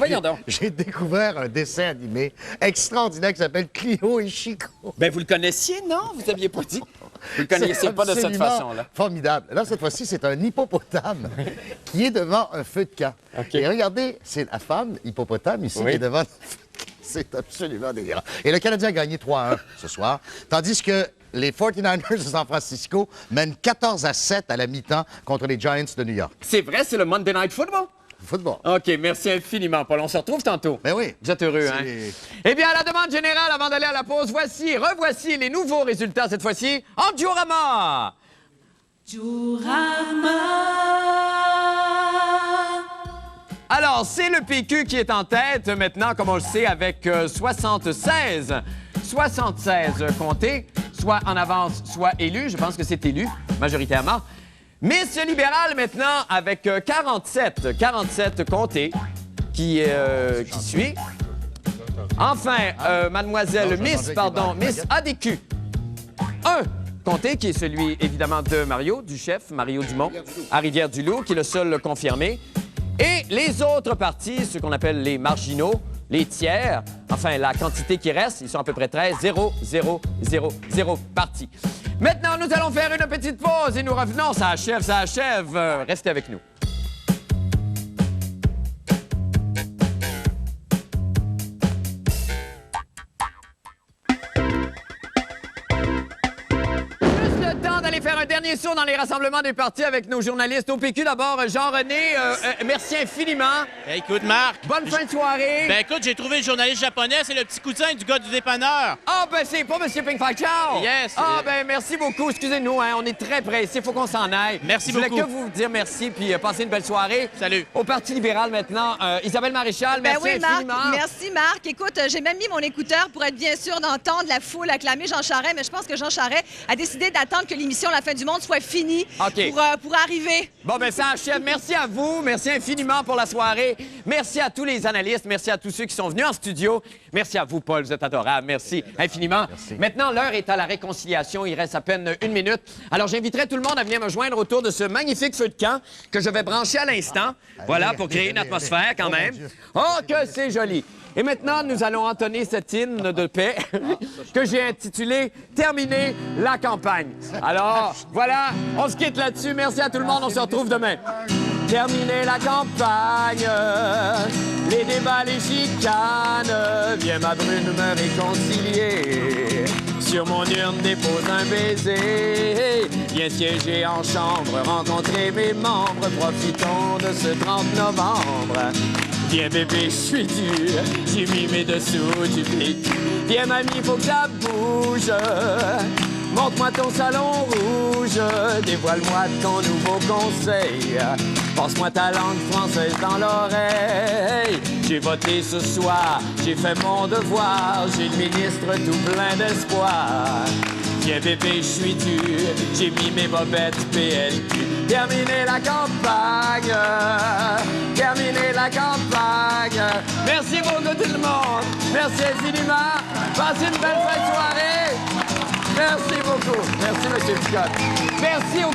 j'ai découvert un dessin animé extraordinaire qui s'appelle Clio et Chico. Ben, vous le connaissiez, non? Vous n'aviez pas dit. Vous le connaissiez pas de cette façon-là. Formidable. Là, cette fois-ci, c'est un hippopotame qui est devant un feu de camp. Et regardez, c'est la femme hippopotame ici qui est devant... C'est absolument délirant. Et le Canadien a gagné 3-1 ce soir, tandis que les 49ers de San Francisco mènent 14-7 à la mi-temps contre les Giants de New York. C'est vrai, c'est le Monday Night Football? OK, merci infiniment, Paul. On se retrouve tantôt. Ben oui. Vous êtes heureux, hein? Eh bien, à la demande générale, avant d'aller à la pause, revoici les nouveaux résultats, cette fois-ci, en Diorama. Alors, c'est le PQ qui est en tête maintenant, comme on le sait, avec 76 comtés, soit en avance, soit élu. Je pense que c'est élu, majoritairement. Miss libérale, maintenant, avec 47 comtés qui suit. Enfin, mademoiselle Miss ADQ. Un comté qui est celui, évidemment, de Mario, du chef, Mario Dumont, à Rivière-du-Loup, qui est le seul confirmé. Et les autres partis, ceux qu'on appelle les marginaux, les tiers, enfin, la quantité qui reste, ils sont à peu près 13, 0, 0, 0, 0 partis. Maintenant, nous allons faire une petite pause et nous revenons. Ça achève, ça achève. Restez avec nous. Aller faire un dernier saut dans les rassemblements des partis avec nos journalistes au PQ. D'abord, Jean-René, merci infiniment. Écoute, Marc. Bonne fin de soirée. Ben écoute, j'ai trouvé le journaliste japonais, c'est le petit cousin du gars du dépanneur. Ah, ben c'est pas M. Ping Fai Chao. Yes. Ah, ben merci beaucoup. Excusez-nous, hein, on est très pressés, il faut qu'on s'en aille. Merci beaucoup. Je voulais que vous dire merci puis passer une belle soirée. Salut. Au Parti libéral maintenant, Isabelle Maréchal, merci infiniment. Marc, merci, Marc. Écoute, j'ai même mis mon écouteur pour être bien sûr d'entendre la foule acclamer Jean Charest, mais je pense que Jean Charest a décidé d'attendre que l'émission La fin du monde soit finie pour arriver. Bon, ben ça achève. Merci à vous. Merci infiniment pour la soirée. Merci à tous les analystes. Merci à tous ceux qui sont venus en studio. Merci à vous, Paul. Vous êtes adorable. Merci infiniment. Merci. Maintenant, l'heure est à la réconciliation. Il reste à peine 1 minute. Alors, j'inviterai tout le monde à venir me joindre autour de ce magnifique feu de camp que je vais brancher à l'instant. Voilà, pour créer une atmosphère quand même. Oh, que c'est joli. Et maintenant, nous allons entonner cet hymne de paix que j'ai intitulé « Terminer la campagne ». Alors, voilà, on se quitte là-dessus. Merci à tout le monde. On se retrouve demain. Terminer la campagne, les débats, les chicanes, viens ma brune me réconcilier. Sur mon urne dépose un baiser, viens siéger en chambre, rencontrer mes membres, profitons de ce 30 novembre. Viens bébé, je suis dur, j'ai mis mes dessous du PQ. Viens mamie, faut que ça bouge. Montre-moi ton salon rouge, dévoile-moi ton nouveau conseil. Passe-moi ta langue française dans l'oreille. J'ai voté ce soir, j'ai fait mon devoir, j'ai le ministre tout plein d'espoir. Viens bébé, je suis dur, j'ai mis mes bobettes PLQ. Terminer la campagne, terminer la campagne. Merci beaucoup tout le monde, merci infiniment. Passez une belle fin de soirée. Merci beaucoup. Merci, M. Picotte. Merci au